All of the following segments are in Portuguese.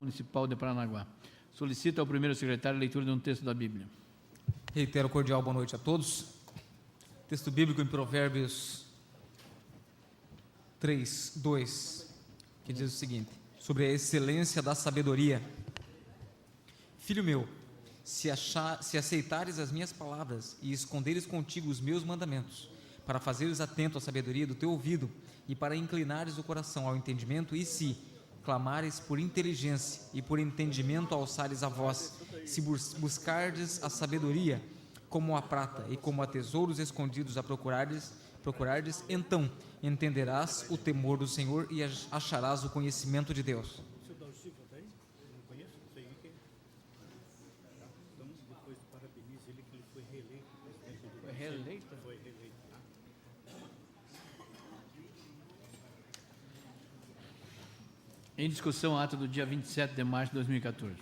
Municipal de Paranaguá. Solicita ao primeiro secretário a leitura de um texto da Bíblia. Reitero cordial boa noite a todos. Texto bíblico em Provérbios 3, 2, que diz o seguinte: sobre a excelência da sabedoria. Filho meu, se aceitares as minhas palavras e esconderes contigo os meus mandamentos, para fazeres atento à sabedoria do teu ouvido e para inclinares o coração ao entendimento, e se clamares por inteligência e por entendimento alçares a voz, se buscardes a sabedoria como a prata e como a tesouros escondidos a procurardes, então entenderás o temor do Senhor e acharás o conhecimento de Deus. Em discussão, ato do dia 27 de março de 2014.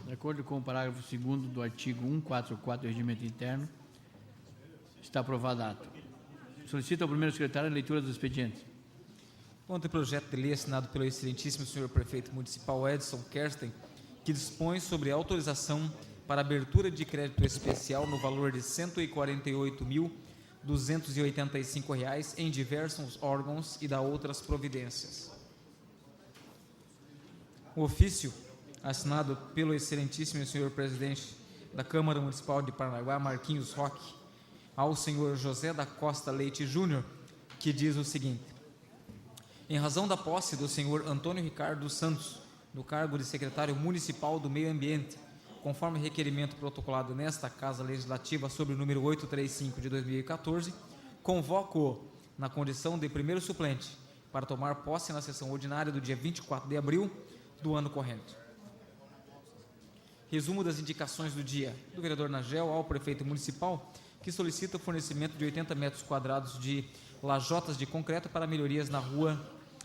De acordo com o parágrafo 2º do artigo 144 do Regimento Interno, está aprovado ato. Solicito ao primeiro secretário a leitura dos expedientes. O anteprojeto de lei assinado pelo excelentíssimo senhor prefeito municipal Edson Kersten, que dispõe sobre autorização para abertura de crédito especial no valor de R$ 148.285 em diversos órgãos e da outras providências. O ofício, assinado pelo excelentíssimo senhor presidente da Câmara Municipal de Paranaguá, Marquinhos Roque, ao senhor José da Costa Leite Júnior, que diz o seguinte: em razão da posse do senhor Antônio Ricardo dos Santos, no cargo de secretário municipal do Meio Ambiente, conforme requerimento protocolado nesta Casa Legislativa sob o número 835 de 2014, convoco-o na condição de primeiro suplente para tomar posse na sessão ordinária do dia 24 de abril do ano corrente. Resumo das indicações do dia do vereador Nagel ao prefeito municipal, que solicita o fornecimento de 80 metros quadrados de lajotas de concreto para melhorias na rua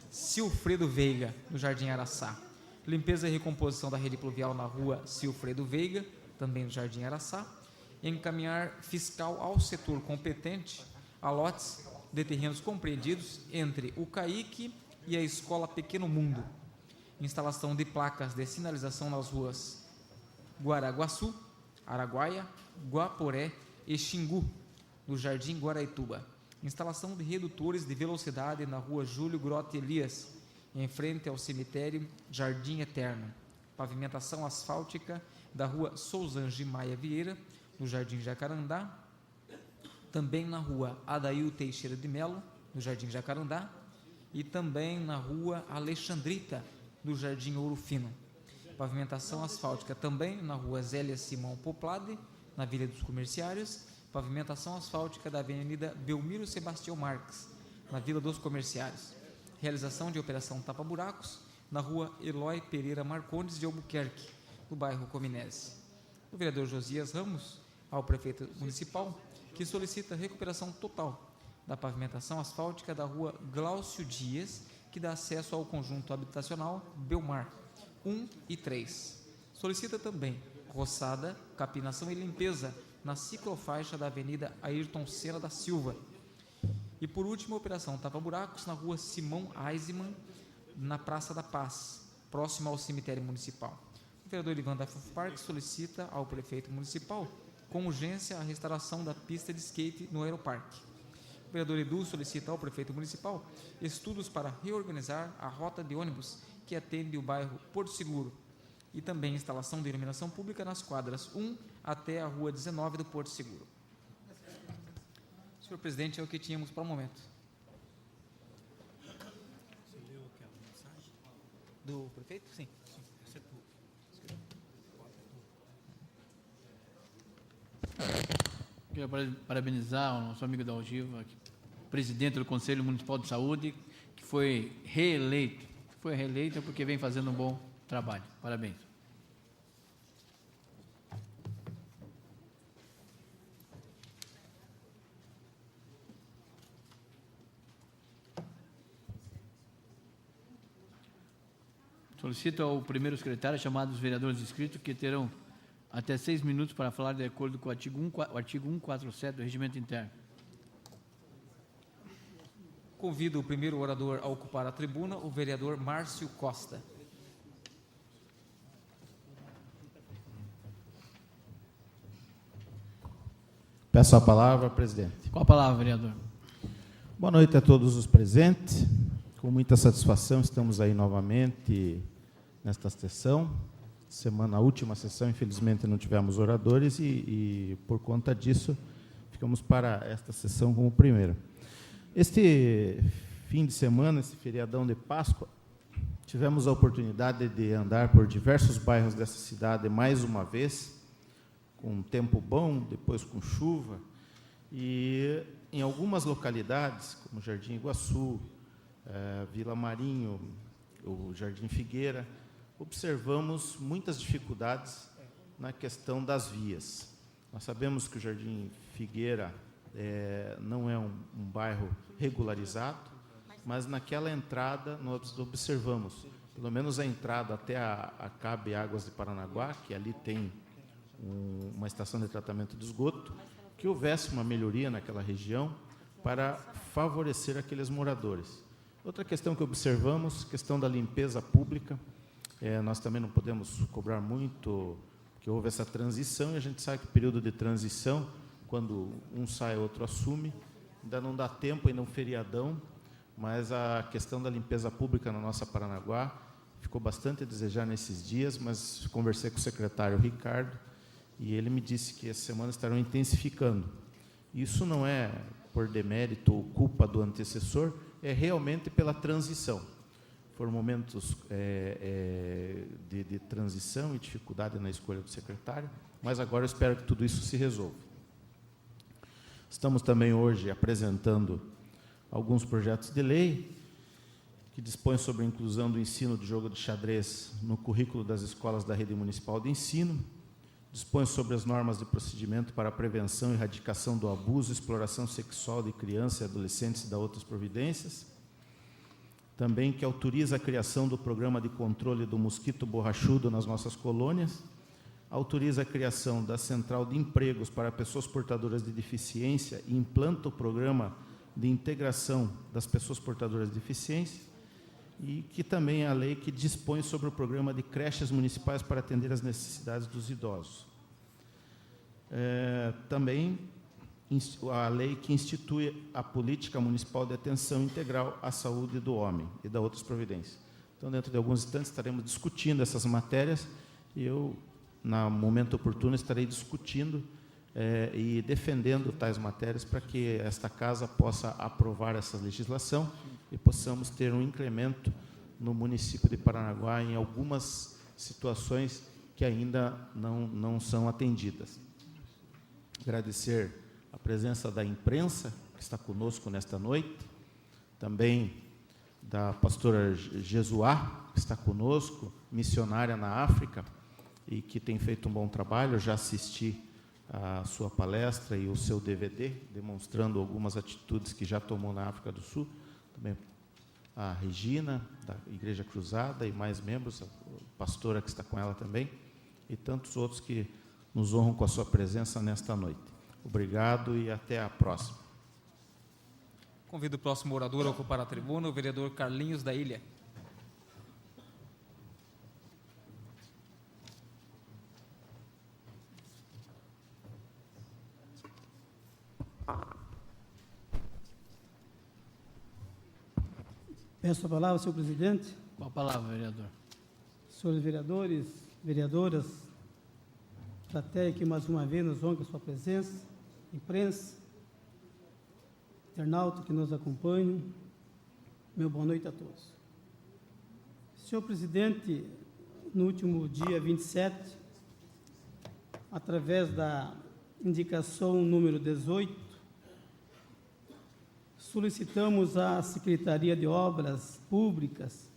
Silfredo Veiga, no Jardim Araçá. Limpeza e recomposição da rede pluvial na rua Silfredo Veiga, também no Jardim Araçá. Encaminhar fiscal ao setor competente a lotes de terrenos compreendidos entre o CAIC e a Escola Pequeno Mundo. Instalação de placas de sinalização nas ruas Guaraguaçu, Araguaia, Guaporé e Xingu, no Jardim Guaraituba. Instalação de redutores de velocidade na rua Júlio Grote Elias, em frente ao cemitério Jardim Eterno. Pavimentação asfáltica da rua Souzange Maia Vieira, no Jardim Jacarandá. Também na rua Adail Teixeira de Melo, no Jardim Jacarandá. E também na rua Alexandrita, do Jardim Ouro Fino. Pavimentação asfáltica também na rua Zélia Simão Poplade, na Vila dos Comerciários. Pavimentação asfáltica da Avenida Belmiro Sebastião Marques, na Vila dos Comerciários. Realização de operação tapa-buracos na rua Eloy Pereira Marcondes de Albuquerque, no bairro Cominese. O vereador Josias Ramos, ao prefeito municipal, que solicita a recuperação total da pavimentação asfáltica da rua Glaucio Dias, que dá acesso ao conjunto habitacional Belmar 1 e 3. Solicita também roçada, capinação e limpeza na ciclofaixa da Avenida Ayrton Senna da Silva. E por último, operação tapa-buracos na rua Simão Eisenman, na Praça da Paz, próximo ao cemitério municipal. O vereador Ivan da FUFPARC solicita ao prefeito municipal com urgência a restauração da pista de skate no Aeroparque. O vereador Edu solicita ao prefeito municipal estudos para reorganizar a rota de ônibus que atende o bairro Porto Seguro e também instalação de iluminação pública nas quadras 1 até a rua 19 do Porto Seguro. Senhor presidente, é o que tínhamos para o momento. Você leu aquela mensagem? Do prefeito? Sim. Essa é tua. Quero parabenizar o nosso amigo da Algiva, presidente do Conselho Municipal de Saúde, que foi reeleito. Foi reeleito porque vem fazendo um bom trabalho. Parabéns. Solicito ao primeiro secretário chamar os vereadores inscritos, que terão até 6 minutos para falar de acordo com o artigo 147 do Regimento Interno. Convido o primeiro orador a ocupar a tribuna, o vereador Márcio Costa. Peço a palavra, presidente. Com a palavra, vereador. Boa noite a todos os presentes. Com muita satisfação, estamos aí novamente nesta sessão. A última sessão, infelizmente, não tivemos oradores e por conta disso, ficamos para esta sessão como primeira. Este fim de semana, esse feriadão de Páscoa, tivemos a oportunidade de andar por diversos bairros dessa cidade mais uma vez, com um tempo bom, depois com chuva, e em algumas localidades, como Jardim Iguaçu, Vila Marinho, o Jardim Figueira, observamos muitas dificuldades na questão das vias. Nós sabemos que o Jardim Figueira não é um bairro regularizado, mas naquela entrada nós observamos, pelo menos a entrada até a Cabe Águas de Paranaguá, que ali tem uma estação de tratamento de esgoto, que houvesse uma melhoria naquela região para favorecer aqueles moradores. Outra questão que observamos, questão da limpeza pública. Nós também não podemos cobrar muito, porque houve essa transição, e a gente sabe que o período de transição, quando um sai, outro assume, ainda não dá tempo, ainda é um feriadão, mas a questão da limpeza pública na nossa Paranaguá ficou bastante a desejar nesses dias, mas conversei com o secretário Ricardo, e ele me disse que essa semana estarão intensificando. Isso não é por demérito ou culpa do antecessor, é realmente pela transição. Foram momentos de transição e dificuldade na escolha do secretário, mas agora eu espero que tudo isso se resolva. Estamos também hoje apresentando alguns projetos de lei que dispõem sobre a inclusão do ensino de jogo de xadrez no currículo das escolas da rede municipal de ensino, dispõe sobre as normas de procedimento para a prevenção e erradicação do abuso e exploração sexual de crianças e adolescentes e da outras providências, também que autoriza a criação do programa de controle do mosquito borrachudo nas nossas colônias, autoriza a criação da central de empregos para pessoas portadoras de deficiência e implanta o programa de integração das pessoas portadoras de deficiência, e que também é a lei que dispõe sobre o programa de creches municipais para atender às necessidades dos idosos. Também a lei que institui a política municipal de atenção integral à saúde do homem e da outras providências. Então, dentro de alguns instantes, estaremos discutindo essas matérias, e eu, no momento oportuno, estarei discutindo e defendendo tais matérias para que esta casa possa aprovar essa legislação e possamos ter um incremento no município de Paranaguá em algumas situações que ainda não são atendidas. Agradecer a presença da imprensa, que está conosco nesta noite, também da pastora Jesuá, que está conosco, missionária na África, e que tem feito um bom trabalho. Eu já assisti a sua palestra e o seu DVD, demonstrando algumas atitudes que já tomou na África do Sul. Também a Regina, da Igreja Cruzada, e mais membros, a pastora que está com ela também, e tantos outros que nos honram com a sua presença nesta noite. Obrigado e até a próxima. Convido o próximo orador a ocupar a tribuna, o vereador Carlinhos da Ilha. Peço a palavra, senhor presidente. Com a palavra, vereador. Senhores vereadores, vereadoras, plateia que mais uma vez nos honra com a sua presença, imprensa, internauta que nos acompanham, meu boa noite a todos. Senhor presidente, no último dia 27, através da indicação número 18, solicitamos à Secretaria de Obras Públicas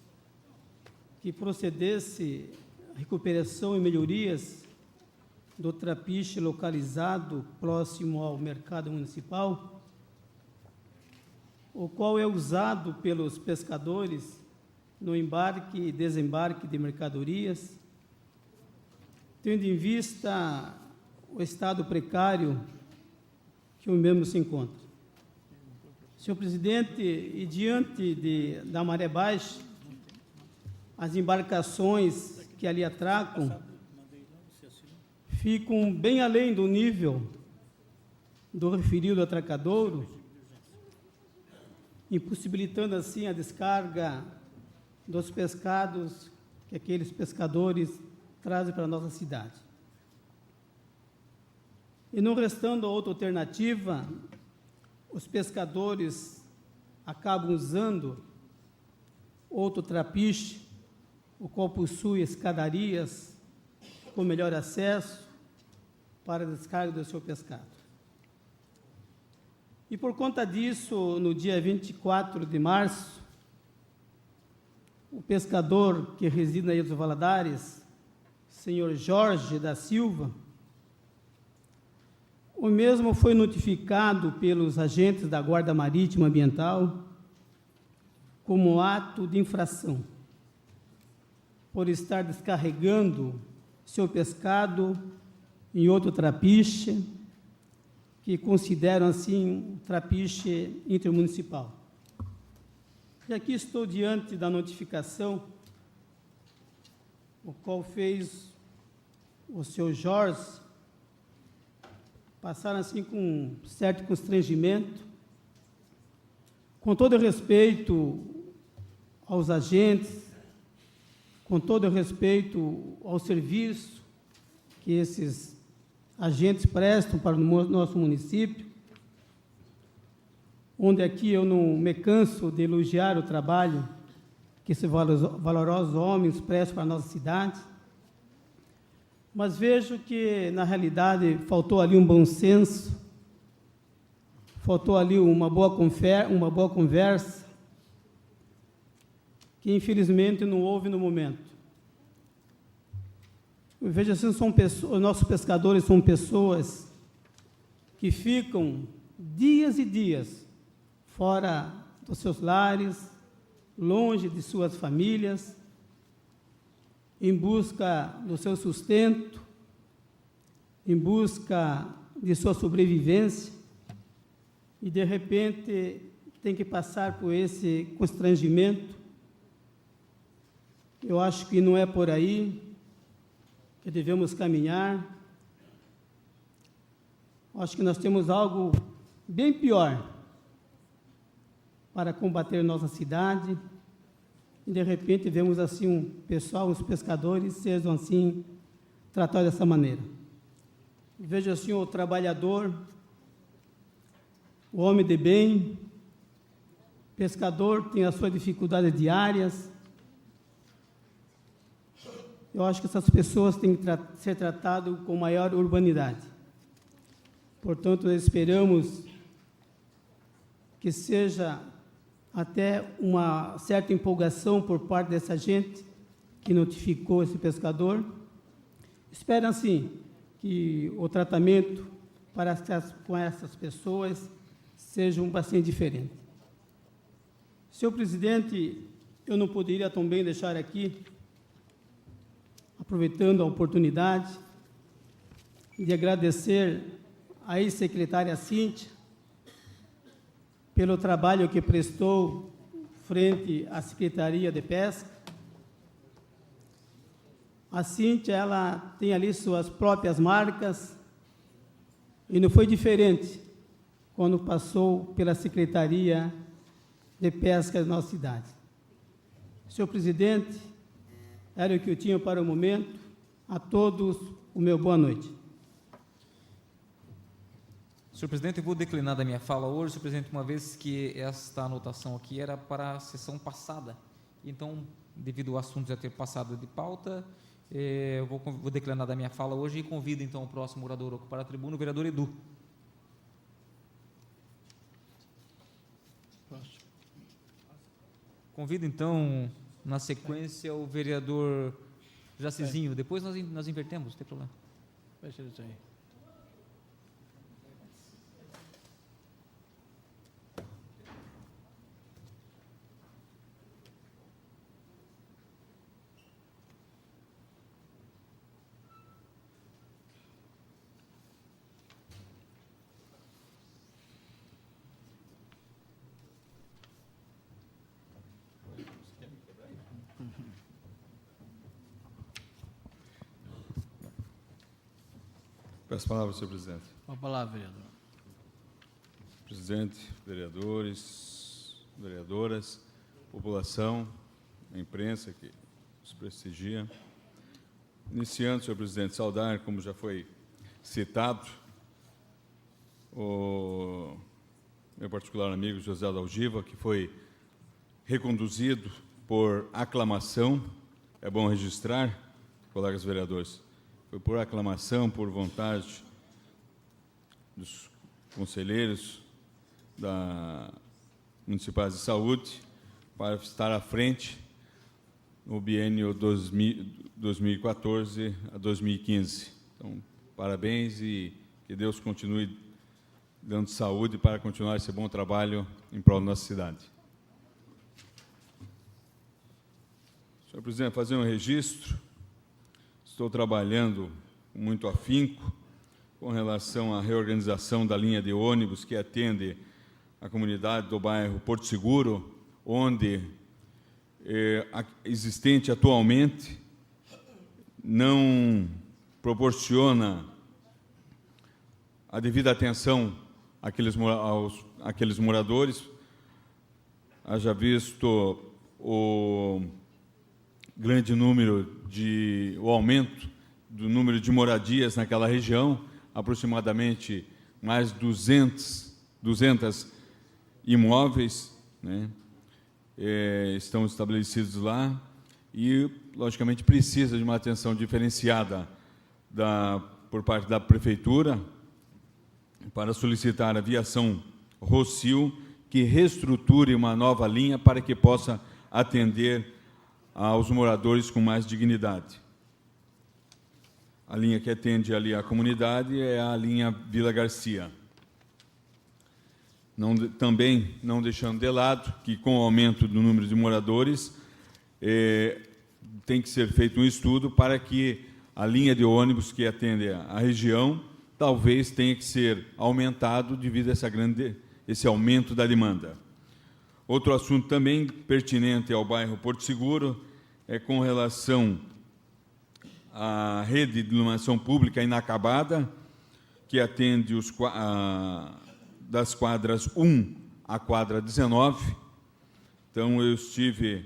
que procedesse à recuperação e melhorias do trapiche localizado próximo ao mercado municipal, o qual é usado pelos pescadores no embarque e desembarque de mercadorias, tendo em vista o estado precário que o mesmo se encontra. Senhor presidente, e diante da maré baixa, as embarcações que ali atracam ficam bem além do nível do referido atracadouro, impossibilitando assim a descarga dos pescados que aqueles pescadores trazem para a nossa cidade. E não restando outra alternativa, os pescadores acabam usando outro trapiche, o qual possui escadarias com melhor acesso para a descarga do seu pescado. E por conta disso, no dia 24 de março, o pescador que reside na Ilha dos Valadares, senhor Jorge da Silva, o mesmo foi notificado pelos agentes da Guarda Marítima Ambiental como ato de infração, por estar descarregando seu pescado em outro trapiche, que consideram assim um trapiche intermunicipal. E aqui estou diante da notificação, o qual fez o seu Jorge passar assim com um certo constrangimento, com todo respeito aos agentes, com todo respeito ao serviço que esses agentes prestam para o nosso município, onde aqui eu não me canso de elogiar o trabalho que esses valorosos homens prestam para a nossa cidade, mas vejo que, na realidade, faltou ali um bom senso, faltou ali uma boa conversa, que infelizmente não houve no momento. Eu vejo assim, os nossos pescadores são pessoas que ficam dias e dias fora dos seus lares, longe de suas famílias, em busca do seu sustento, em busca de sua sobrevivência, e de repente tem que passar por esse constrangimento. Eu acho que não é por aí que devemos caminhar. Acho que nós temos algo bem pior para combater nossa cidade, e de repente vemos assim um pessoal, os pescadores, sejam assim tratados dessa maneira. Vejo assim o trabalhador, o homem de bem, pescador, tem as suas dificuldades diárias. Eu acho que essas pessoas têm que ser tratadas com maior urbanidade. Portanto, esperamos que seja até uma certa empolgação por parte dessa gente que notificou esse pescador. Espero, assim, que o tratamento com essas pessoas seja bastante diferente. Senhor presidente, eu não poderia também deixar aqui, aproveitando a oportunidade, de agradecer à ex-secretária Cíntia pelo trabalho que prestou frente à Secretaria de Pesca. A Cíntia, ela tem ali suas próprias marcas, e não foi diferente quando passou pela Secretaria de Pesca da nossa cidade. Senhor presidente, era o que eu tinha para o momento. A todos, o meu boa noite. Senhor presidente, eu vou declinar da minha fala hoje, senhor presidente, uma vez que esta anotação aqui era para a sessão passada. Então, devido ao assunto já ter passado de pauta, eu vou declinar da minha fala hoje e convido então o próximo orador a ocupar a tribuna, o vereador Edu. Convido então, na sequência, o vereador Jacizinho. Depois nós invertemos, não tem problema. Vai ser isso aí. Peço a palavra, senhor presidente. Com a palavra, vereador. presidente, vereadores, vereadoras, população, a imprensa que nos prestigia. Iniciando, senhor presidente, saudar, como já foi citado, o meu particular amigo José Dalgiva, que foi reconduzido por aclamação, é bom registrar, colegas vereadores, foi por aclamação, por vontade dos conselheiros da Municipais de Saúde, para estar à frente no biênio 2014 a 2015. Então, parabéns e que Deus continue dando saúde para continuar esse bom trabalho em prol da nossa cidade. Senhor presidente, fazer um registro. Estou trabalhando com muito afinco com relação à reorganização da linha de ônibus que atende a comunidade do bairro Porto Seguro, onde existente atualmente não proporciona a devida atenção àqueles moradores. Haja visto o grande número o aumento do número de moradias naquela região, aproximadamente mais 200 imóveis, né, estão estabelecidos lá e, logicamente, precisa de uma atenção diferenciada por parte da Prefeitura para solicitar a Viação Rossio que reestruture uma nova linha para que possa atender aos moradores com mais dignidade. A linha que atende ali a comunidade é a linha Vila Garcia. Também não deixando de lado que, com o aumento do número de moradores, tem que ser feito um estudo para que a linha de ônibus que atende a região talvez tenha que ser aumentado devido a esse aumento da demanda. Outro assunto também pertinente ao bairro Porto Seguro é com relação à rede de iluminação pública inacabada, que atende das quadras 1 à quadra 19. Então, eu estive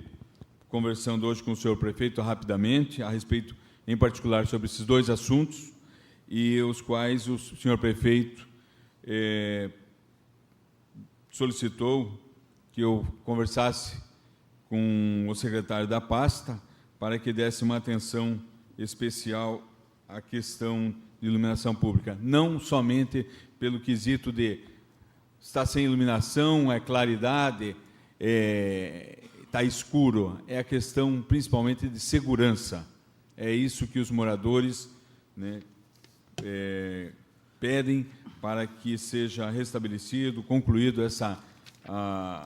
conversando hoje com o senhor prefeito rapidamente, a respeito, em particular, sobre esses dois assuntos, e os quais o senhor prefeito solicitou que eu conversasse com o secretário da pasta para que desse uma atenção especial à questão de iluminação pública, não somente pelo quesito de estar sem iluminação, é claridade, está escuro, é a questão principalmente de segurança. É isso que os moradores, né, pedem para que seja restabelecido, concluído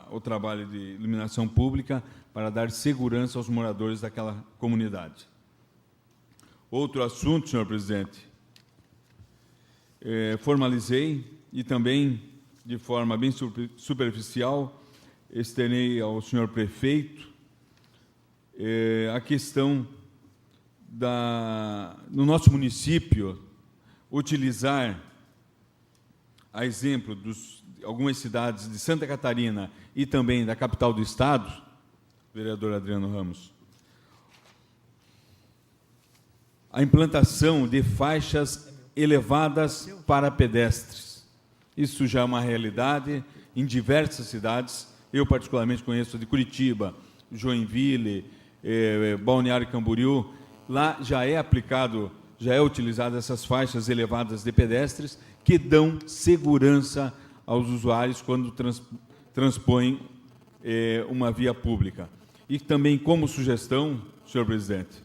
o trabalho de iluminação pública para dar segurança aos moradores daquela comunidade. Outro assunto, senhor presidente, formalizei e também, de forma bem superficial, externei ao senhor prefeito a questão no nosso município, utilizar, a exemplo de algumas cidades de Santa Catarina e também da capital do Estado, vereador Adriano Ramos, a implantação de faixas elevadas para pedestres. Isso já é uma realidade em diversas cidades. Eu, particularmente, conheço a de Curitiba, Joinville, Balneário Camboriú. Lá já é utilizado essas faixas elevadas de pedestres que dão segurança aos usuários quando transpõem uma via pública. E também, como sugestão, senhor presidente,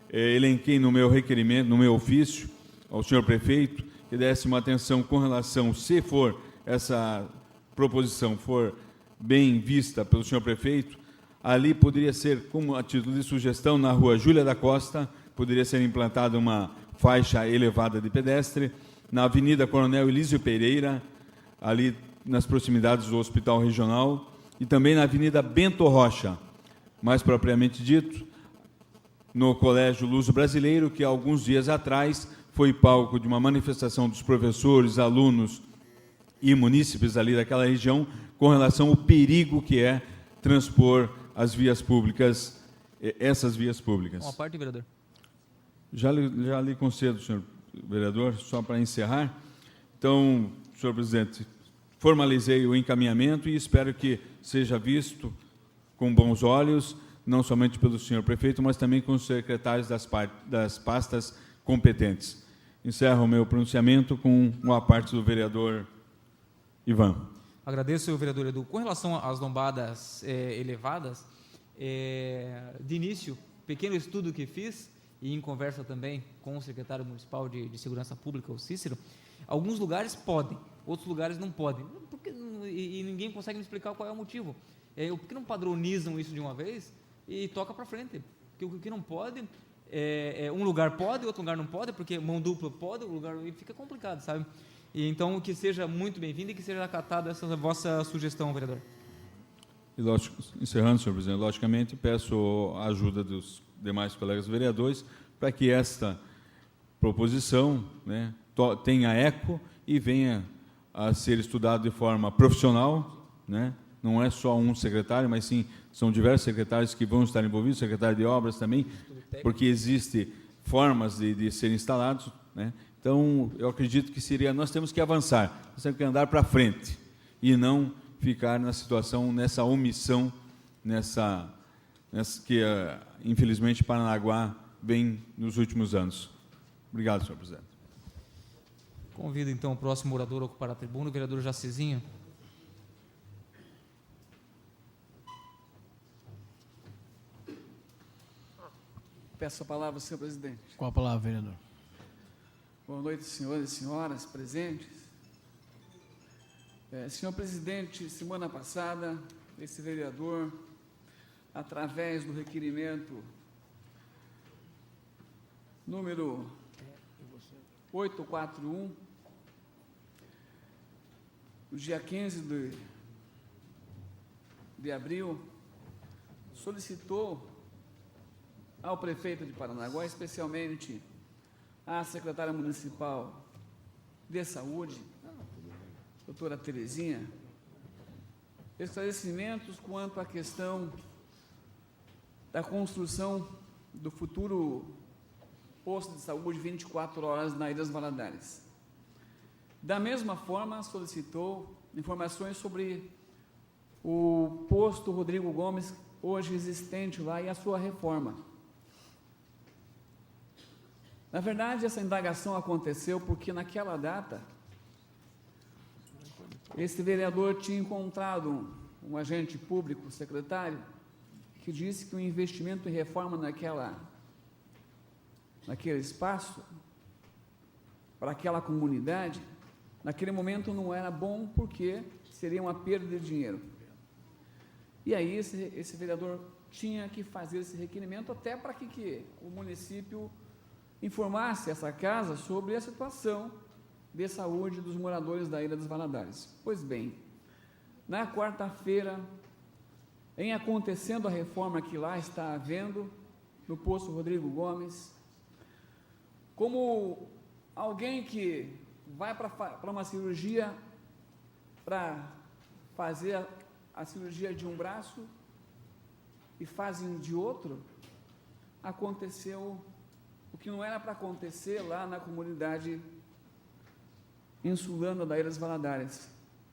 elenquei no meu requerimento, no meu ofício, ao senhor prefeito, que desse uma atenção com relação, se for essa proposição for bem vista pelo senhor prefeito, ali poderia ser, como a título de sugestão, na rua Júlia da Costa, poderia ser implantada uma faixa elevada de pedestre, na Avenida Coronel Elísio Pereira, ali nas proximidades do Hospital Regional, e também na Avenida Bento Rocha, mais propriamente dito, no Colégio Luso Brasileiro, que alguns dias atrás foi palco de uma manifestação dos professores, alunos e munícipes ali daquela região com relação ao perigo que é transpor as vias públicas, essas vias públicas. Uma parte, vereador. Já lhe concedo, senhor vereador, só para encerrar. Então, senhor presidente, formalizei o encaminhamento e espero que seja visto com bons olhos, não somente pelo senhor prefeito, mas também com os secretários das pastas competentes. Encerro o meu pronunciamento com uma parte do vereador Ivan. Agradeço, vereador Edu. Com relação às lombadas elevadas, de início, pequeno estudo que fiz, e em conversa também com o secretário municipal de Segurança Pública, o Cícero, alguns lugares podem, outros lugares não podem. E ninguém consegue me explicar qual é o motivo. Por que não padronizam isso de uma vez e toca para frente? Porque o que não pode, um lugar pode, outro lugar não pode, porque mão dupla pode, o lugar fica complicado, sabe? E então, que seja muito bem-vindo e que seja acatada essa vossa sugestão, vereador. E, encerrando, senhor presidente, logicamente, peço a ajuda dos demais colegas vereadores para que esta proposição, né, tenha eco e venha a ser estudado de forma profissional, né? Não é só um secretário, mas sim são diversos secretários que vão estar envolvidos, secretário de obras também, porque existem formas de serem instalados, né? Então, eu acredito que nós temos que avançar, nós temos que andar para frente e não ficar na situação, nessa omissão, nessa que, infelizmente, Paranaguá vem nos últimos anos. Obrigado, senhor presidente. Convido, então, o próximo orador a ocupar a tribuna, o vereador Jacezinho. Peço a palavra, senhor presidente. Com a palavra, vereador. Boa noite, senhores e senhoras presentes. Senhor presidente, semana passada, esse vereador, através do requerimento número 841, no dia 15 de abril, solicitou ao prefeito de Paranaguá, especialmente à secretária municipal de saúde, doutora Terezinha, esclarecimentos quanto à questão da construção do futuro posto de saúde 24 horas na Ilha dos Valadares. Da mesma forma, solicitou informações sobre o posto Rodrigo Gomes, hoje existente lá, e a sua reforma. Na verdade, essa indagação aconteceu porque, naquela data, esse vereador tinha encontrado um agente público, secretário, que disse que o investimento em reforma naquele espaço, para aquela comunidade, naquele momento não era bom porque seria uma perda de dinheiro. E aí esse vereador tinha que fazer esse requerimento até para que o município informasse essa casa sobre a situação de saúde dos moradores da Ilha dos Valadares. Pois bem, na quarta-feira, em acontecendo a reforma que lá está havendo, no posto Rodrigo Gomes, como alguém que vai para uma cirurgia, para fazer a cirurgia de um braço e fazem de outro, aconteceu o que não era para acontecer lá na comunidade insulana da Ilha dos Valadares,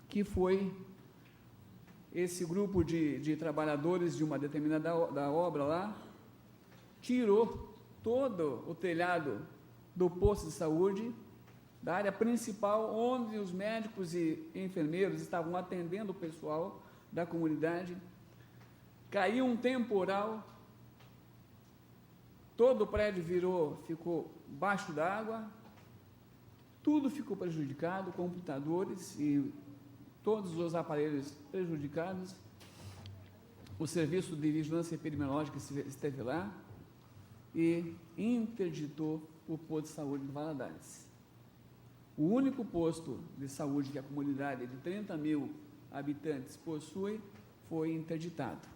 que foi esse grupo de trabalhadores de uma determinada da obra lá, tirou todo o telhado do posto de saúde, da área principal, onde os médicos e enfermeiros estavam atendendo o pessoal da comunidade. Caiu um temporal, todo o prédio ficou baixo d'água, tudo ficou prejudicado, computadores e todos os aparelhos prejudicados. O serviço de vigilância epidemiológica esteve lá e interditou o posto de saúde de Valadares. O único posto de saúde que a comunidade de 30 mil habitantes possui foi interditado.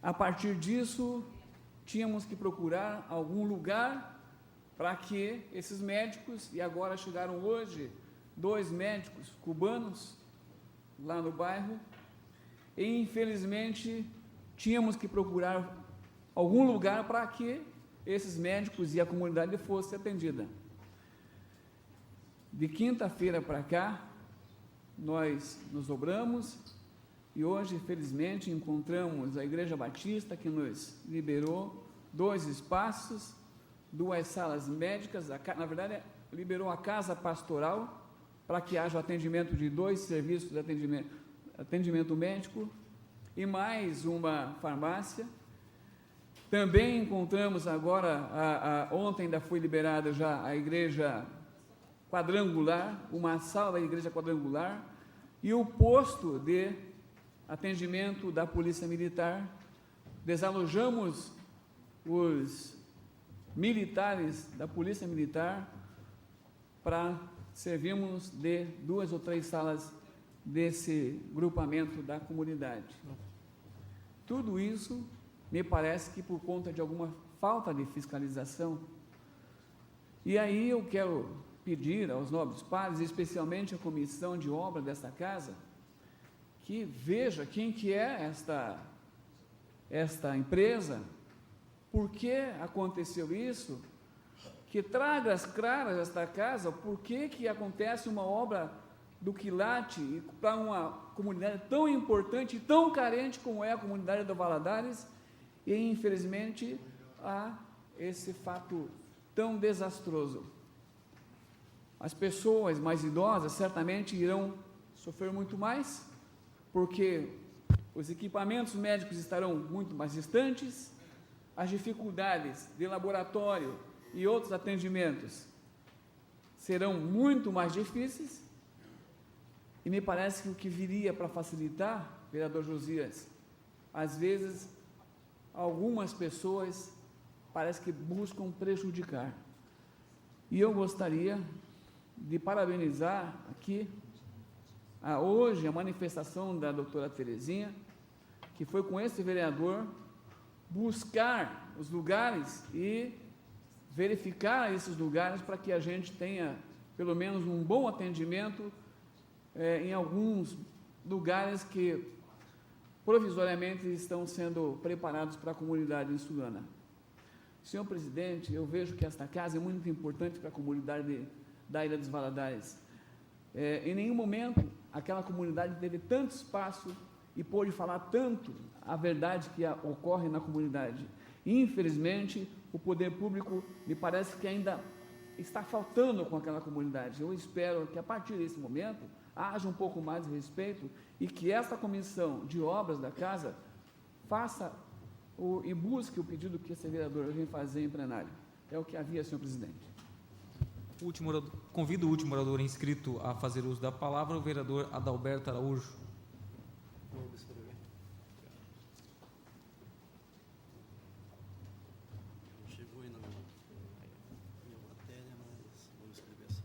A partir disso, tínhamos que procurar algum lugar para que esses médicos, e agora chegaram hoje 2 médicos cubanos lá no bairro e, infelizmente, tínhamos que procurar algum lugar para que esses médicos e a comunidade fosse atendida. De quinta-feira para cá, nós nos dobramos e hoje, felizmente, encontramos a Igreja Batista, que nos liberou 2 espaços, 2 salas médicas, na verdade, liberou a casa pastoral para que haja o atendimento de 2 serviços de atendimento médico e mais uma farmácia. Também encontramos agora, ontem ainda foi liberada já a igreja quadrangular, uma sala da igreja quadrangular e o posto de atendimento da Polícia Militar. Desalojamos os militares da Polícia Militar para servirmos de 2 ou 3 salas desse grupamento da comunidade. Tudo isso me parece que por conta de alguma falta de fiscalização. E aí eu quero pedir aos nobres padres, especialmente a comissão de obra desta casa, que veja quem que é esta empresa, por que aconteceu isso, que traga as claras esta casa, por que acontece uma obra do quilate para uma comunidade tão importante e tão carente como é a comunidade do Valadares, e infelizmente há esse fato tão desastroso. As pessoas mais idosas certamente irão sofrer muito mais, porque os equipamentos médicos estarão muito mais distantes, as dificuldades de laboratório e outros atendimentos serão muito mais difíceis, e me parece que o que viria para facilitar, vereador Josias, às vezes algumas pessoas parece que buscam prejudicar. E eu gostaria de parabenizar aqui, hoje, a manifestação da doutora Terezinha, que foi com esse vereador buscar os lugares e verificar esses lugares para que a gente tenha, pelo menos, um bom atendimento em alguns lugares que provisoriamente estão sendo preparados para a comunidade insulana. Senhor presidente, eu vejo que esta casa é muito importante para a comunidade da Ilha dos Valadares. Em nenhum momento aquela comunidade teve tanto espaço e pôde falar tanto a verdade que ocorre na comunidade. Infelizmente, o poder público me parece que ainda está faltando com aquela comunidade. Eu espero que a partir desse momento haja um pouco mais de respeito e que esta comissão de obras da casa faça e busque o pedido que esse vereador vem fazer em plenário. É o que havia, senhor presidente. Convido o último orador inscrito a fazer uso da palavra, o vereador Adalberto Araújo. Chegou aí na minha matéria, mas vou escrever assim.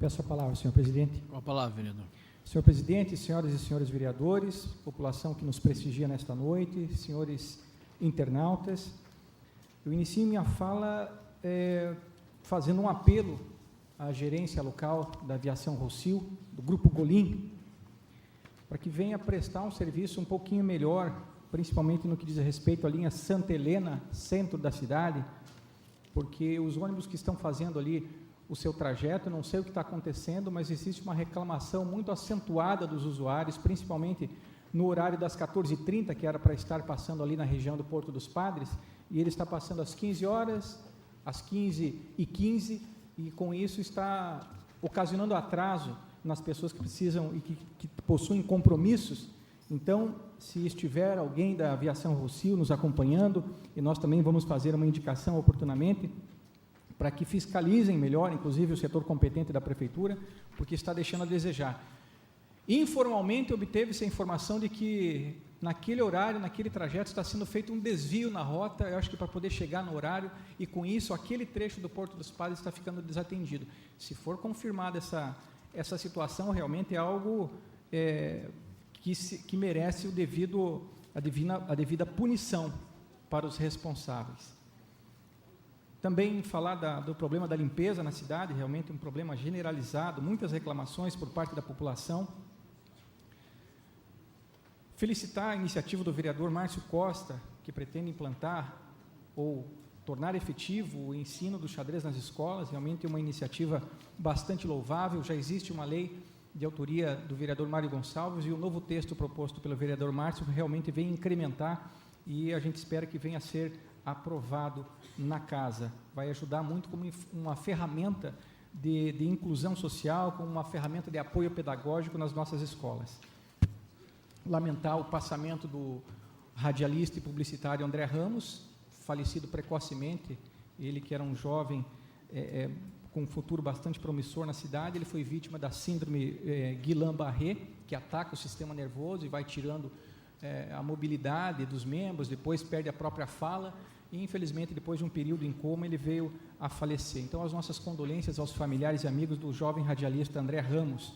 Peço a palavra, senhor presidente. Com a palavra, vereador. Senhor presidente, senhoras e senhores vereadores, população que nos prestigia nesta noite, senhores internautas, eu inicio minha fala fazendo um apelo à gerência local da aviação Rossio, do Grupo Golim, para que venha prestar um serviço um pouquinho melhor, principalmente no que diz respeito à linha Santa Helena, centro da cidade, porque os ônibus que estão fazendo ali o seu trajeto, não sei o que está acontecendo, mas existe uma reclamação muito acentuada dos usuários, principalmente no horário das 14h30, que era para estar passando ali na região do Porto dos Padres, e ele está passando às 15 horas, às 15h15, e com isso está ocasionando atraso nas pessoas que precisam e que possuem compromissos. Então, se estiver alguém da aviação Rossio nos acompanhando, e nós também vamos fazer uma indicação oportunamente, para que fiscalizem melhor, inclusive o setor competente da prefeitura, porque está deixando a desejar. Informalmente, obteve-se a informação de que naquele horário, naquele trajeto, está sendo feito um desvio na rota, eu acho que para poder chegar no horário, e com isso, aquele trecho do Porto dos Padres está ficando desatendido. Se for confirmada essa situação, realmente é algo que merece a devida punição para os responsáveis. Também falar do problema da limpeza na cidade, realmente um problema generalizado, muitas reclamações por parte da população. Felicitar a iniciativa do vereador Márcio Costa, que pretende implantar ou tornar efetivo o ensino do xadrez nas escolas, realmente é uma iniciativa bastante louvável. Já existe uma lei de autoria do vereador Mário Gonçalves e o novo texto proposto pelo vereador Márcio realmente vem incrementar e a gente espera que venha a ser aprovado na casa. Vai ajudar muito como uma ferramenta de inclusão social, como uma ferramenta de apoio pedagógico nas nossas escolas. Lamentar o passamento do radialista e publicitário André Ramos, falecido precocemente, ele que era um jovem com um futuro bastante promissor na cidade, ele foi vítima da síndrome Guillain-Barré, que ataca o sistema nervoso e vai tirando a mobilidade dos membros, depois perde a própria fala, e infelizmente depois de um período em coma ele veio a falecer. Então as nossas condolências aos familiares e amigos do jovem radialista André Ramos.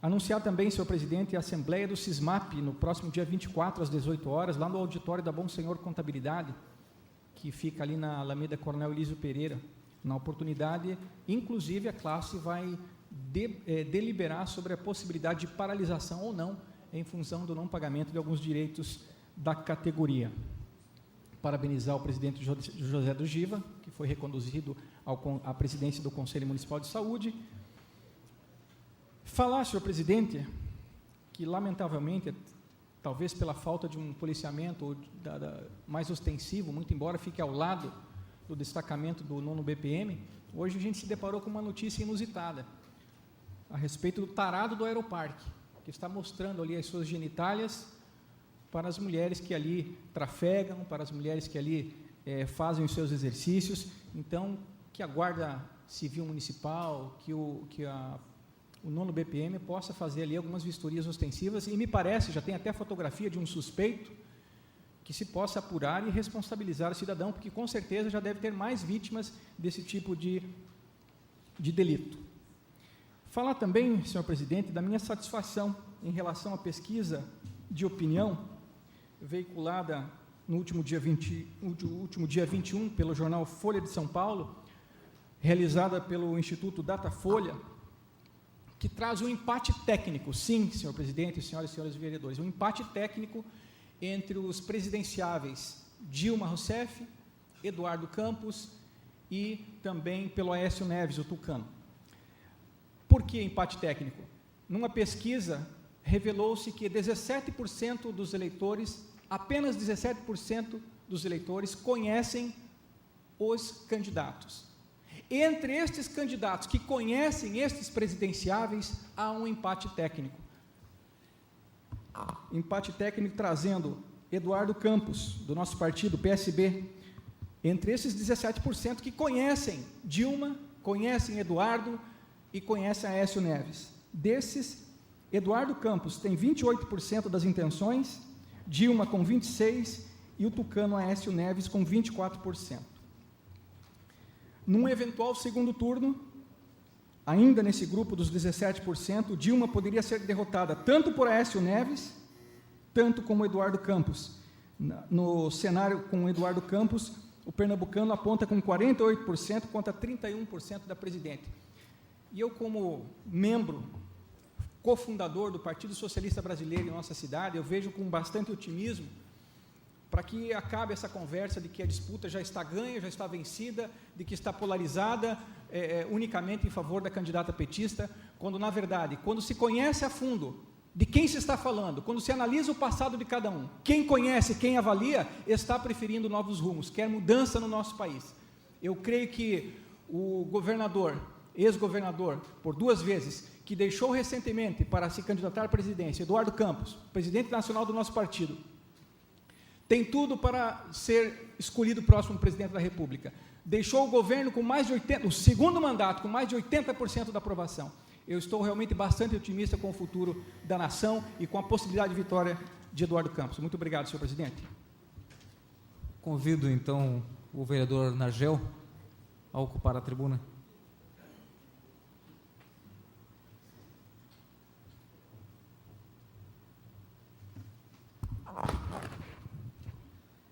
Anunciar também, senhor presidente, a assembleia do SISMAP no próximo dia 24 às 18 horas, lá no auditório da Bom Senhor Contabilidade, que fica ali na Alameda Coronel Elísio Pereira. Na oportunidade, inclusive, a classe vai deliberar sobre a possibilidade de paralisação ou não, em função do não pagamento de alguns direitos da categoria. Parabenizar o presidente José do Giva, que foi reconduzido à presidência do Conselho Municipal de Saúde. Falar, senhor presidente, que lamentavelmente, talvez pela falta de um policiamento mais ostensivo, muito embora fique ao lado do destacamento do 9º BPM, hoje a gente se deparou com uma notícia inusitada a respeito do tarado do Aeroparque, que está mostrando ali as suas genitálias para as mulheres que ali trafegam, para as mulheres que ali fazem os seus exercícios. Então, que a Guarda Civil Municipal, que o 9º BPM possa fazer ali algumas vistorias ostensivas, e me parece, já tem até fotografia de um suspeito, que se possa apurar e responsabilizar o cidadão, porque com certeza já deve ter mais vítimas desse tipo de delito. Falar também, senhor presidente, da minha satisfação em relação à pesquisa de opinião, veiculada no último dia 21 pelo jornal Folha de São Paulo, realizada pelo Instituto Datafolha, que traz um empate técnico, sim, senhor presidente, senhoras e senhores vereadores, um empate técnico entre os presidenciáveis Dilma Rousseff, Eduardo Campos e também pelo Aécio Neves, o tucano. Por que empate técnico? Numa pesquisa, revelou-se que 17% dos eleitores, apenas 17% dos eleitores conhecem os candidatos. Entre estes candidatos que conhecem estes presidenciáveis, há um empate técnico. Empate técnico trazendo Eduardo Campos, do nosso partido, PSB, entre esses 17% que conhecem Dilma, conhecem Eduardo e conhecem Aécio Neves. Desses, Eduardo Campos tem 28% das intenções, Dilma com 26% e o tucano Aécio Neves com 24%. Num eventual segundo turno, ainda nesse grupo dos 17%, Dilma poderia ser derrotada tanto por Aécio Neves, tanto como Eduardo Campos. No cenário com Eduardo Campos, o pernambucano aponta com 48% contra 31% da presidente. E eu, como membro, cofundador do Partido Socialista Brasileiro em nossa cidade, eu vejo com bastante otimismo para que acabe essa conversa de que a disputa já está ganha, já está vencida, de que está polarizada unicamente em favor da candidata petista, quando, na verdade, quando se conhece a fundo de quem se está falando, quando se analisa o passado de cada um, quem conhece, quem avalia, está preferindo novos rumos, quer mudança no nosso país. Eu creio que o governador, ex-governador, por 2 vezes, que deixou recentemente para se candidatar à presidência, Eduardo Campos, presidente nacional do nosso partido, tem tudo para ser escolhido o próximo presidente da República. Deixou o governo com mais de 80%, o segundo mandato, com mais de 80% da aprovação. Eu estou realmente bastante otimista com o futuro da nação e com a possibilidade de vitória de Eduardo Campos. Muito obrigado, senhor presidente. Convido, então, o vereador Nargel a ocupar a tribuna.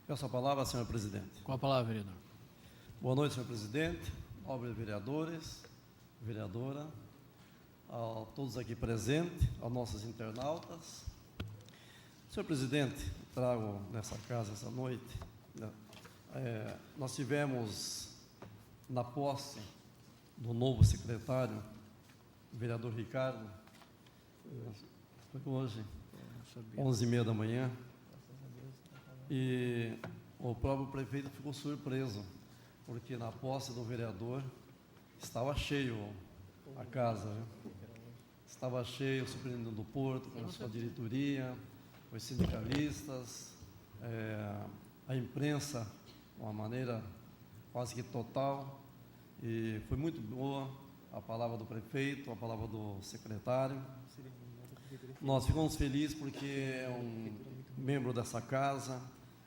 Peço a palavra, senhor presidente. Com a palavra, vereador. Boa noite, senhor presidente, nobres vereadores, vereadora, a todos aqui presentes, aos nossos internautas. Senhor presidente, trago nessa casa essa noite, nós tivemos na posse do novo secretário, o vereador Ricardo, foi hoje, 11h30 da manhã, e o próprio prefeito ficou surpreso, porque na posse do vereador estava cheio a casa, né? Estava cheio o superintendente do Porto, com a sua diretoria, os sindicalistas, a imprensa, de uma maneira quase que total, e foi muito boa a palavra do prefeito, a palavra do secretário. Nós ficamos felizes porque é um membro dessa casa,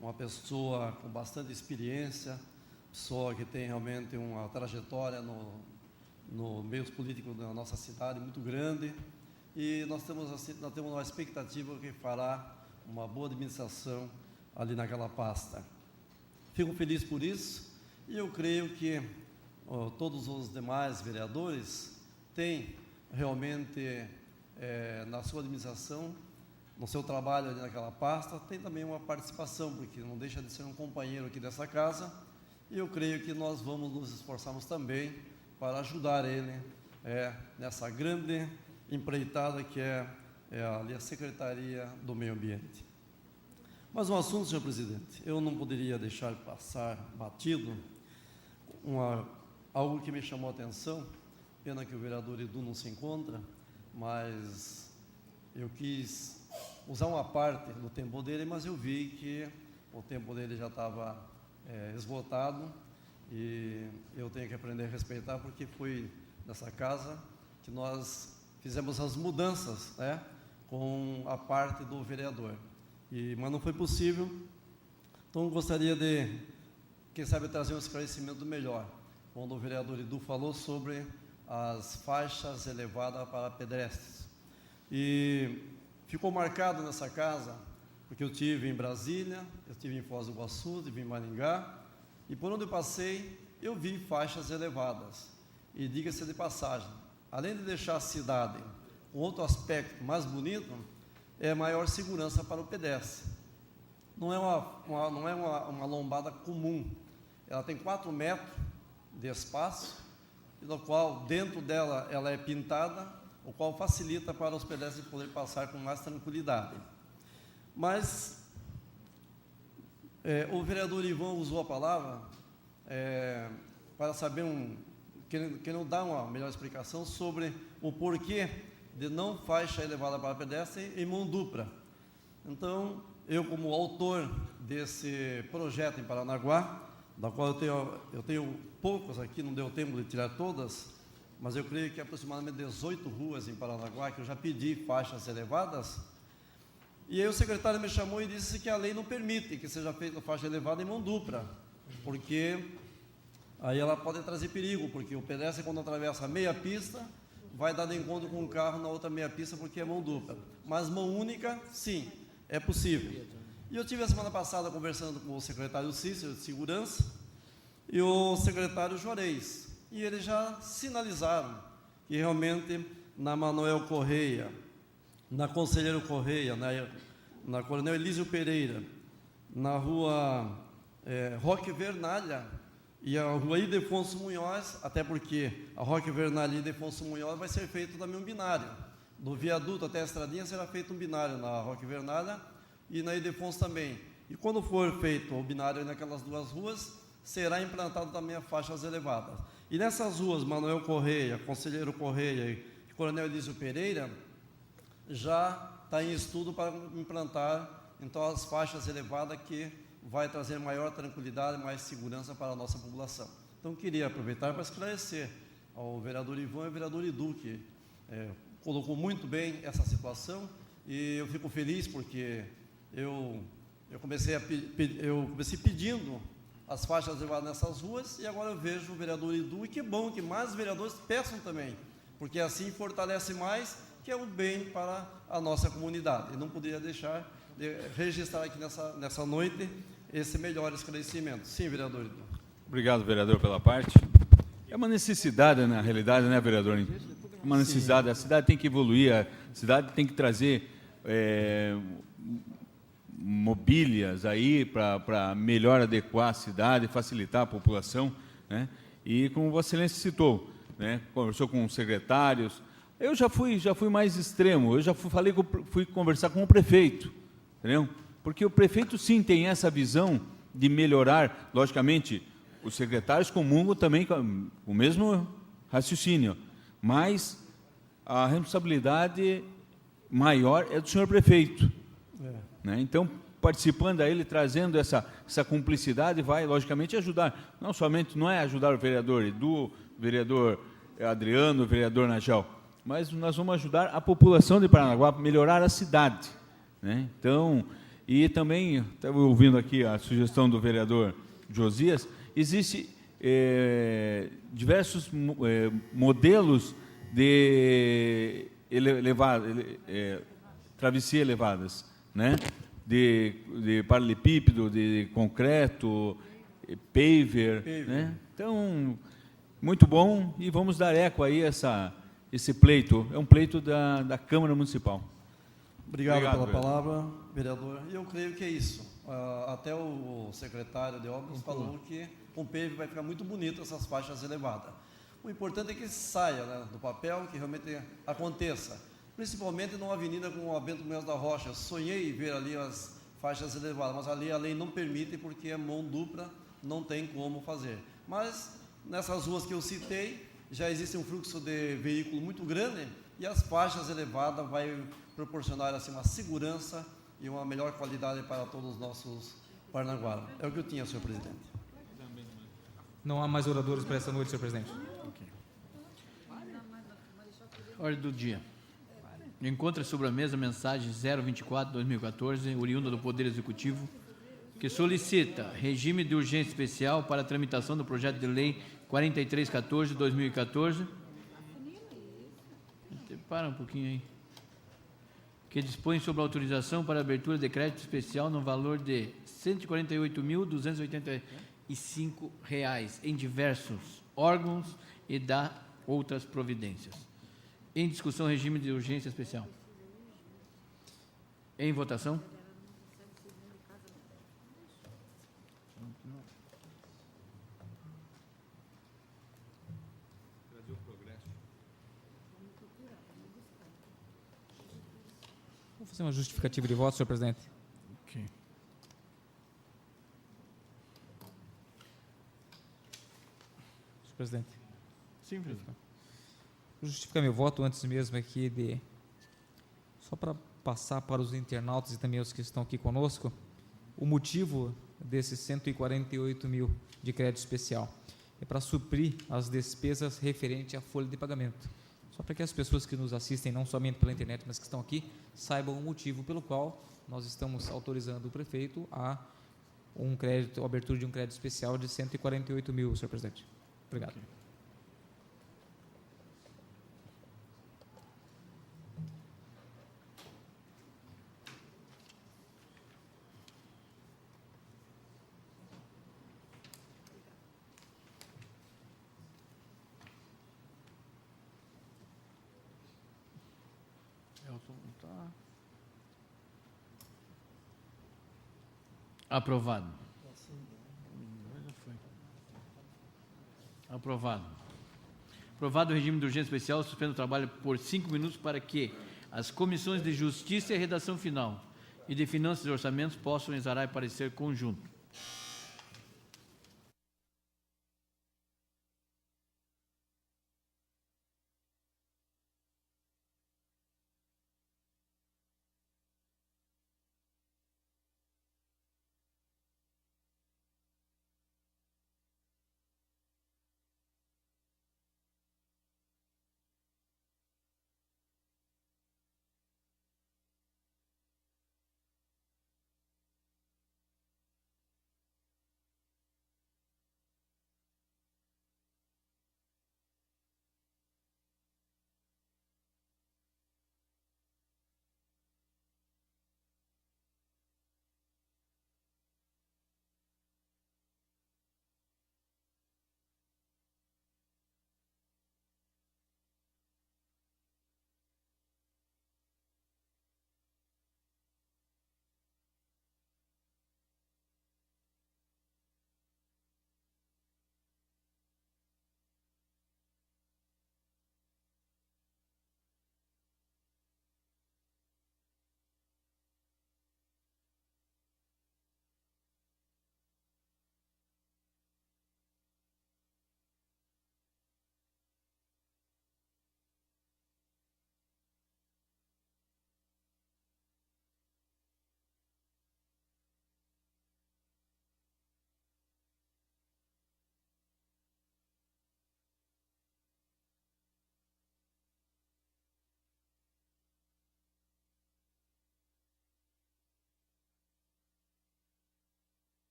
uma pessoa com bastante experiência, pessoa que tem realmente uma trajetória no meio político da nossa cidade muito grande, e nós temos uma expectativa que fará uma boa administração ali naquela pasta. Fico feliz por isso, e eu creio que todos os demais vereadores têm realmente na sua administração, no seu trabalho ali naquela pasta, tem também uma participação, porque não deixa de ser um companheiro aqui dessa casa, e eu creio que nós vamos nos esforçarmos também para ajudar ele nessa grande empreitada que é ali a Secretaria do Meio Ambiente. Mas um assunto, senhor presidente, eu não poderia deixar passar batido, algo que me chamou a atenção, pena que o vereador Edu não se encontra, mas eu quis usar uma parte do tempo dele, mas eu vi que o tempo dele já estava esgotado, e eu tenho que aprender a respeitar, porque foi nessa casa que nós fizemos as mudanças, né, com a parte do vereador, mas não foi possível. Então eu gostaria de, quem sabe, trazer um esclarecimento melhor, quando o vereador Edu falou sobre as faixas elevadas para pedestres, e ficou marcado nessa casa, porque eu estive em Brasília, eu estive em Foz do Iguaçu, estive em Maringá, e por onde eu passei, eu vi faixas elevadas. E diga-se de passagem, além de deixar a cidade com outro aspecto mais bonito, é maior segurança para o pedestre. Não é uma lombada comum, ela tem 4 metros de espaço, no qual dentro dela ela é pintada, o qual facilita para os pedestres poderem passar com mais tranquilidade. Mas o vereador Ivan usou a palavra para saber, querendo dar uma melhor explicação sobre o porquê de não faixa elevada para pedestre em mão dupla. Então, eu como autor desse projeto em Paranaguá, da qual eu tenho poucos aqui, não deu tempo de tirar todas, mas eu creio que aproximadamente 18 ruas em Paranaguá, que eu já pedi faixas elevadas, e aí o secretário me chamou e disse que a lei não permite que seja feita faixa elevada em mão dupla, porque aí ela pode trazer perigo, porque o pedestre, quando atravessa a meia pista, vai dar de encontro com um carro na outra meia pista, porque é mão dupla. Mas mão única, sim, é possível. E eu tive a semana passada conversando com o secretário Cícero de Segurança e o secretário Juarez, e eles já sinalizaram que realmente na Manuel Correia, na Conselheiro Correia, na Coronel Elísio Pereira, na rua Roque Vernalha e a rua Ildefonso Munhoz, até porque a Roque Vernalha e Ildefonso Munhoz vai ser feito também um binário. Do viaduto até a estradinha será feito um binário na Roque Vernalha e na Ildefonso também. E quando for feito o binário naquelas duas ruas, será implantado também as faixas elevadas. E nessas ruas, Manuel Correia, Conselheiro Correia e Coronel Elísio Pereira, já está em estudo para implantar, então, as faixas elevadas, que vai trazer maior tranquilidade, mais segurança para a nossa população. Então, queria aproveitar para esclarecer ao vereador Ivan e ao vereador Edu, que colocou muito bem essa situação, e eu fico feliz porque eu comecei pedindo as faixas elevadas nessas ruas, e agora eu vejo o vereador Edu, e que bom que mais vereadores peçam também, porque assim fortalece mais, que é o bem para a nossa comunidade. E não poderia deixar de registrar aqui nessa noite esse melhor esclarecimento. Sim, vereador Edu. Obrigado, vereador, pela parte. É uma necessidade, na realidade, né, vereador? Uma necessidade. A cidade tem que evoluir, a cidade tem que trazer mobílias aí para melhor adequar a cidade, facilitar a população, né? E como Vossa Excelência citou, né, conversou com os secretários. Eu já fui mais extremo. Eu já fui conversar com o prefeito, entendeu? Porque o prefeito sim tem essa visão de melhorar, logicamente. Os secretários comungam também com o mesmo raciocínio, mas a responsabilidade maior é do senhor prefeito. Né? Então, participando a ele, trazendo essa cumplicidade, vai, logicamente, ajudar. Não é ajudar o vereador Edu, o vereador Adriano, o vereador Nagel, mas nós vamos ajudar a população de Paranaguá a melhorar a cidade. Né? Então, e também, estava ouvindo aqui a sugestão do vereador Josias, existe diversos modelos de travessia elevadas, né? de paralelepípedo, de concreto, paver. Né? Então, muito bom, e vamos dar eco aí a esse pleito. É um pleito da Câmara Municipal. Obrigado pela vereador. palavra, vereador. E eu creio que é isso. Até o secretário de obras falou que com o PEV vai ficar muito bonito essas faixas elevadas. O importante é que saia, né, do papel, que realmente aconteça. Principalmente numa avenida como a Bento Munhoz da Rocha. Eu sonhei ver ali as faixas elevadas, mas ali a lei não permite, porque é mão dupla, não tem como fazer. Mas nessas ruas que eu citei, já existe um fluxo de veículo muito grande, e as faixas elevadas vai proporcionar assim, uma segurança e uma melhor qualidade para todos os nossos paranaguaras. É o que eu tinha, senhor presidente. Não há mais oradores para essa noite, senhor presidente. Ordem do dia. Encontra sobre a mesa a mensagem 024/2014, oriunda do Poder Executivo, que solicita regime de urgência especial para a tramitação do projeto de lei 4314/2014. Para um pouquinho aí. Que dispõe sobre a autorização para abertura de crédito especial no valor de R$ 148.285 em diversos órgãos e dá outras providências. Em discussão, regime de urgência especial. Em votação. Vou fazer uma justificativa de voto, senhor presidente. Ok. Senhor presidente. Sim, presidente. Vou justificar meu voto antes mesmo aqui só para passar para os internautas e também os que estão aqui conosco, o motivo desses 148 mil de crédito especial é para suprir as despesas referentes à folha de pagamento. Só para que as pessoas que nos assistem, não somente pela internet, mas que estão aqui, saibam o motivo pelo qual nós estamos autorizando o prefeito a a abertura de um crédito especial de 148 mil, senhor presidente. Obrigado. Okay. Aprovado. Aprovado. Aprovado o regime de urgência especial, suspendo o trabalho por 5 minutos para que as comissões de Justiça e Redação Final e de Finanças e Orçamentos possam exarar parecer conjunto.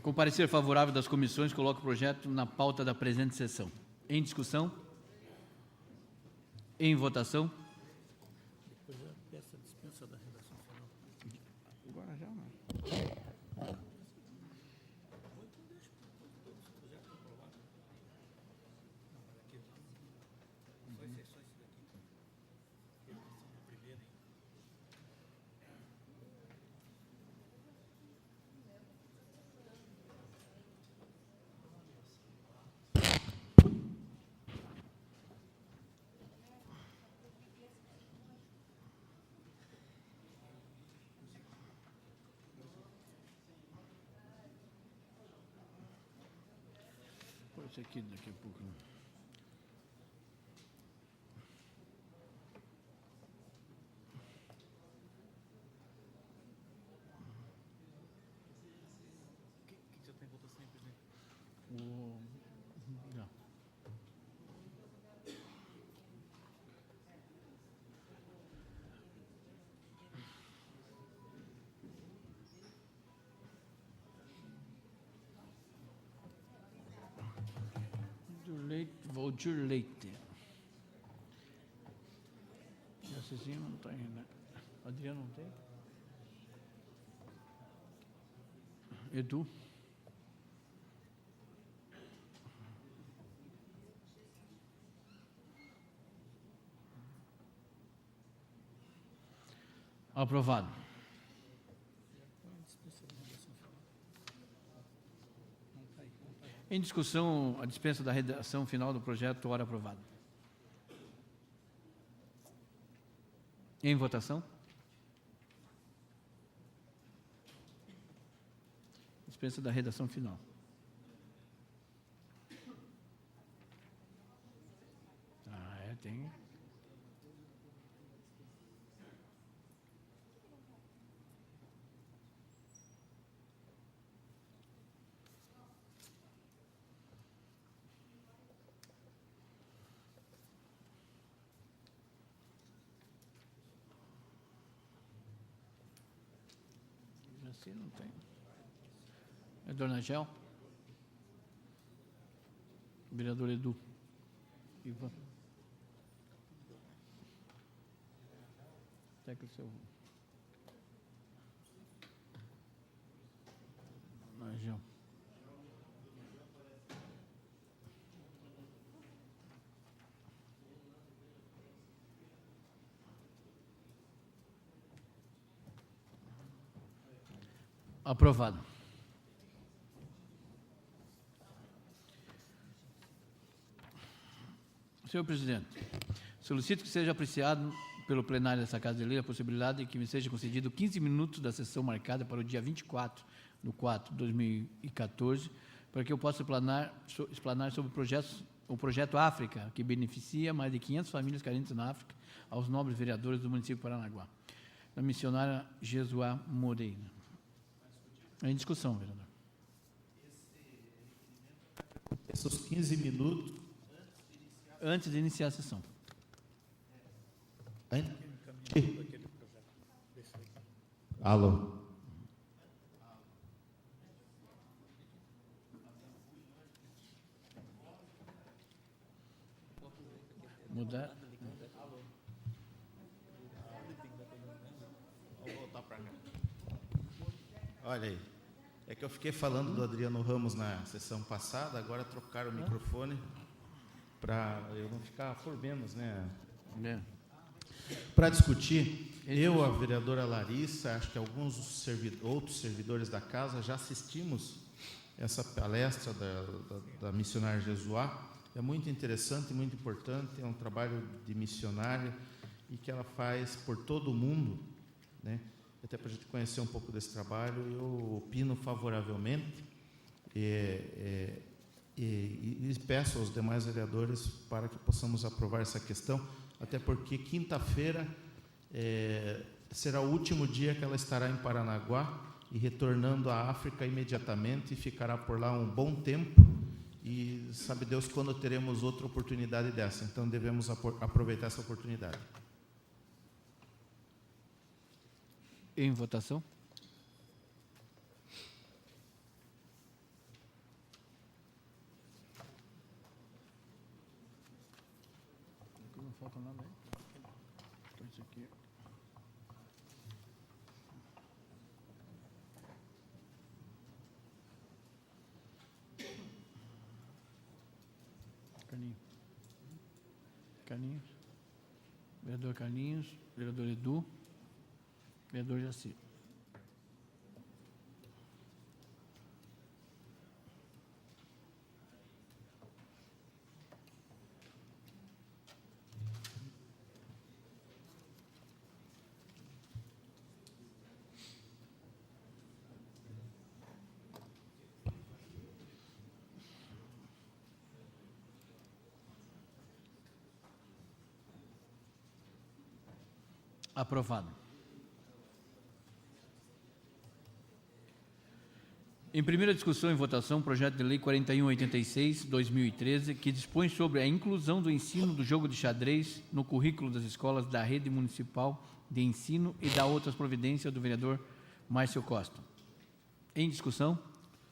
Com parecer favorável das comissões, coloco o projeto na pauta da presente sessão. Em discussão? Em votação? Agora já não. Pô, esse aqui daqui a pouco. Não. Valdir Leite. E a Cezinha não tem, né? Adriano não tem? Edu? Aprovado. Em discussão, a dispensa da redação final do projeto, ora aprovado. Em votação? Dispensa da redação final. Tem. Assim não tem. É Dona Gel? Vereador Edu. Ivan. Até que o seu. Dona Gel. Aprovado. Senhor presidente, solicito que seja apreciado pelo plenário dessa Casa de Lei a possibilidade de que me seja concedido 15 minutos da sessão marcada para o dia 24/4/2014, para que eu possa explanar sobre o projeto África, que beneficia mais de 500 famílias carentes na África, aos nobres vereadores do município de Paranaguá. Da missionária Jesuá Moreira. Em discussão, vereador. Esses 15 minutos. Antes de iniciar a sessão. Alô. Mudar. Olha aí, é que eu fiquei falando do Adriano Ramos na sessão passada, agora trocaram o microfone para eu não ficar por menos, né? Para discutir, eu, a vereadora Larissa, acho que alguns outros servidores da casa já assistimos essa palestra da missionária Jesuá. É muito interessante, muito importante, é um trabalho de missionária e que ela faz por todo o mundo, né? Até para a gente conhecer um pouco desse trabalho, eu opino favoravelmente e peço aos demais vereadores para que possamos aprovar essa questão, até porque quinta-feira será o último dia que ela estará em Paranaguá e retornando à África imediatamente, e ficará por lá um bom tempo, e sabe Deus quando teremos outra oportunidade dessa, então devemos aproveitar essa oportunidade. Em votação? Carlinhos. Vereador Carlinhos. Vereador Edu. Vereador Jaci. Aprovado. Em primeira discussão e votação, projeto de lei 4186/2013, que dispõe sobre a inclusão do ensino do jogo de xadrez no currículo das escolas da rede municipal de ensino e da outras providências do vereador Márcio Costa. Em discussão?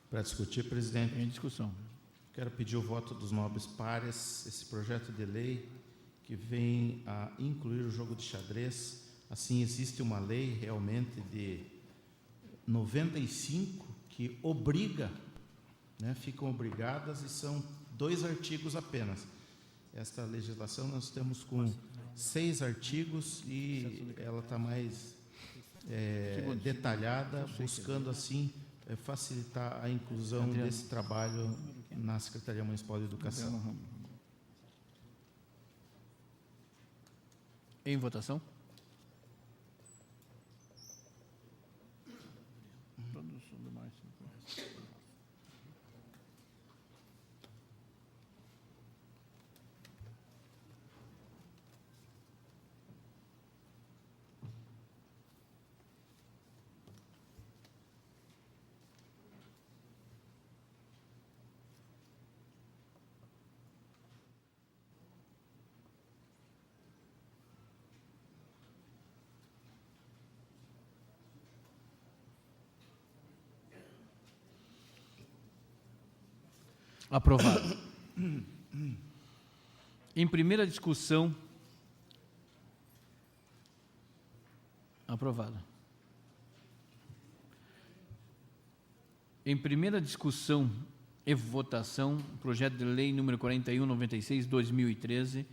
Para discutir, presidente. Em discussão. Quero pedir o voto dos nobres pares. Esse projeto de lei que vem a incluir o jogo de xadrez. Assim, existe uma lei realmente de 95 que obriga, né, ficam obrigadas, e são 2 artigos apenas. Esta legislação nós temos com 6 artigos e ela está mais detalhada, buscando assim facilitar a inclusão desse trabalho na Secretaria Municipal de Educação. Em votação? Aprovado. Em primeira discussão. Aprovado. Em primeira discussão e votação, projeto de lei número 4196/2013,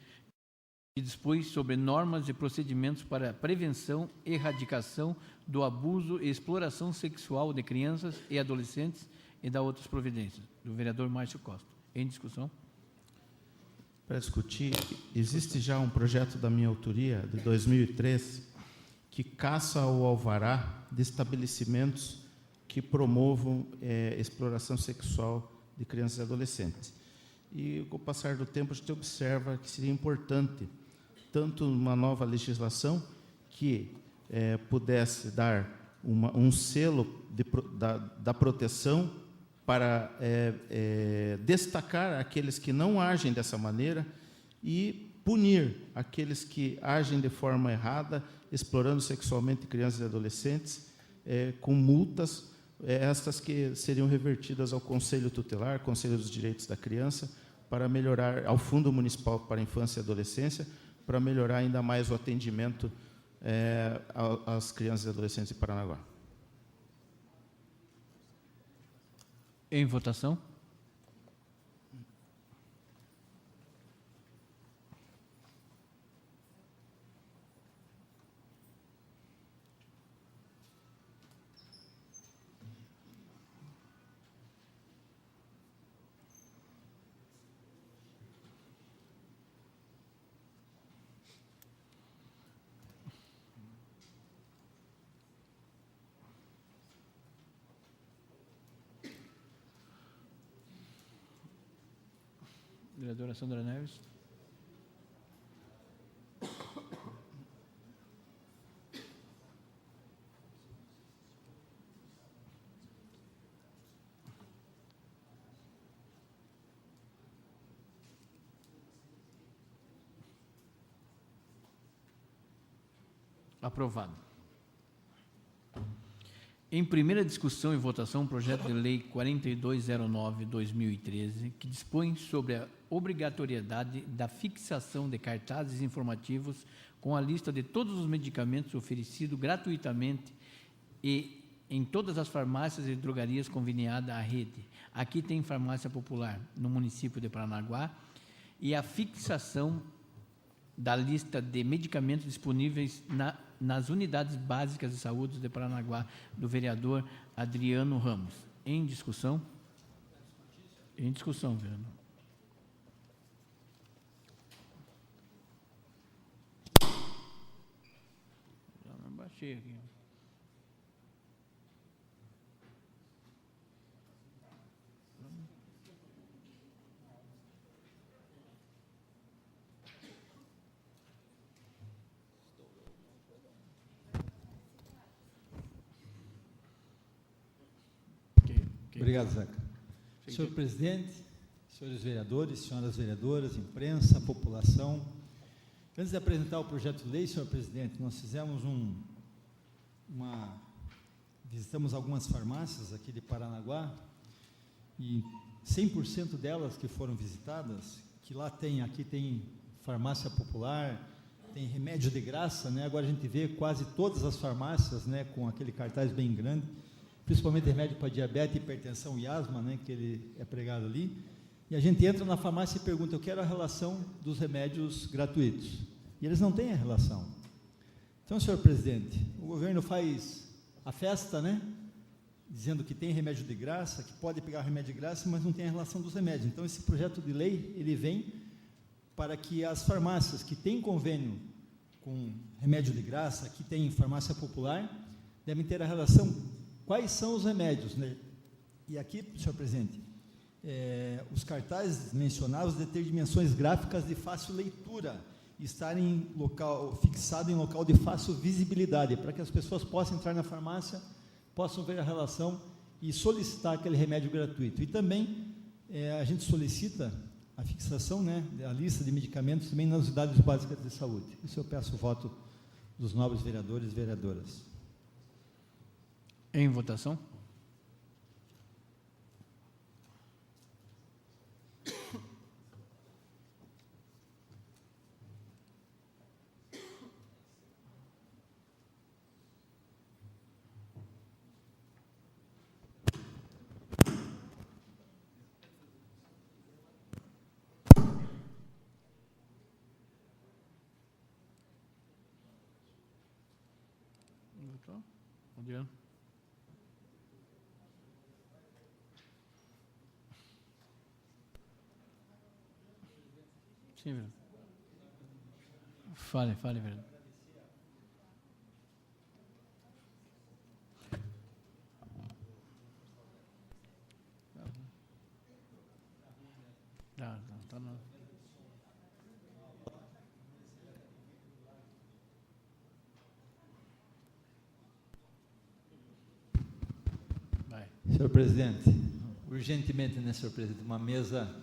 que dispõe sobre normas e procedimentos para a prevenção e erradicação do abuso e exploração sexual de crianças e adolescentes e da outras providências, do vereador Márcio Costa. Em discussão? Para discutir, existe já um projeto da minha autoria, de 2003, que caça o alvará de estabelecimentos que promovam exploração sexual de crianças e adolescentes. E, com o passar do tempo, a gente observa que seria importante, tanto uma nova legislação que pudesse dar um selo da proteção para destacar aqueles que não agem dessa maneira e punir aqueles que agem de forma errada, explorando sexualmente crianças e adolescentes, com multas, estas que seriam revertidas ao Conselho Tutelar, Conselho dos Direitos da Criança, para melhorar, ao Fundo Municipal para a Infância e Adolescência, para melhorar ainda mais o atendimento às crianças e adolescentes de Paranaguá. Em votação? Vereadora Sandra Neves. Aprovado. Em primeira discussão e votação, projeto de lei 4209/2013, que dispõe sobre a obrigatoriedade da fixação de cartazes informativos com a lista de todos os medicamentos oferecidos gratuitamente e em todas as farmácias e drogarias conveniadas à rede. Aqui tem farmácia popular no município de Paranaguá, e a fixação da lista de medicamentos disponíveis nas unidades básicas de saúde de Paranaguá, do vereador Adriano Ramos. Em discussão? Em discussão, vereador. Já não baixei aqui. Obrigado, Zeca. Senhor presidente, senhores vereadores, senhoras vereadoras, imprensa, população, antes de apresentar o projeto de lei, senhor presidente, nós fizemos visitamos algumas farmácias aqui de Paranaguá e 100% delas que foram visitadas, que lá aqui tem farmácia popular, tem remédio de graça, né? Agora a gente vê quase todas as farmácias, né, com aquele cartaz bem grande, principalmente remédio para diabetes, hipertensão e asma, né, que ele é pregado ali, e a gente entra na farmácia e pergunta, eu quero a relação dos remédios gratuitos, e eles não têm a relação. Então, senhor presidente, o governo faz a festa, né, dizendo que tem remédio de graça, que pode pegar remédio de graça, mas não tem a relação dos remédios. Então, esse projeto de lei, ele vem para que as farmácias que têm convênio com remédio de graça, que tem farmácia popular, devem ter a relação. Quais são os remédios, né? E aqui, senhor presidente, os cartazes mencionados de ter dimensões gráficas de fácil leitura, estarem fixado em local de fácil visibilidade, para que as pessoas possam entrar na farmácia, possam ver a relação e solicitar aquele remédio gratuito. E também a gente solicita a fixação, né, da lista de medicamentos também nas unidades básicas de saúde. Isso eu peço o voto dos nobres vereadores e vereadoras. Em votação? Votou? Adriano? Sim, vereador. Fale, vereador. Tá não. Vai. Senhor presidente, urgentemente, né, senhor presidente, uma mesa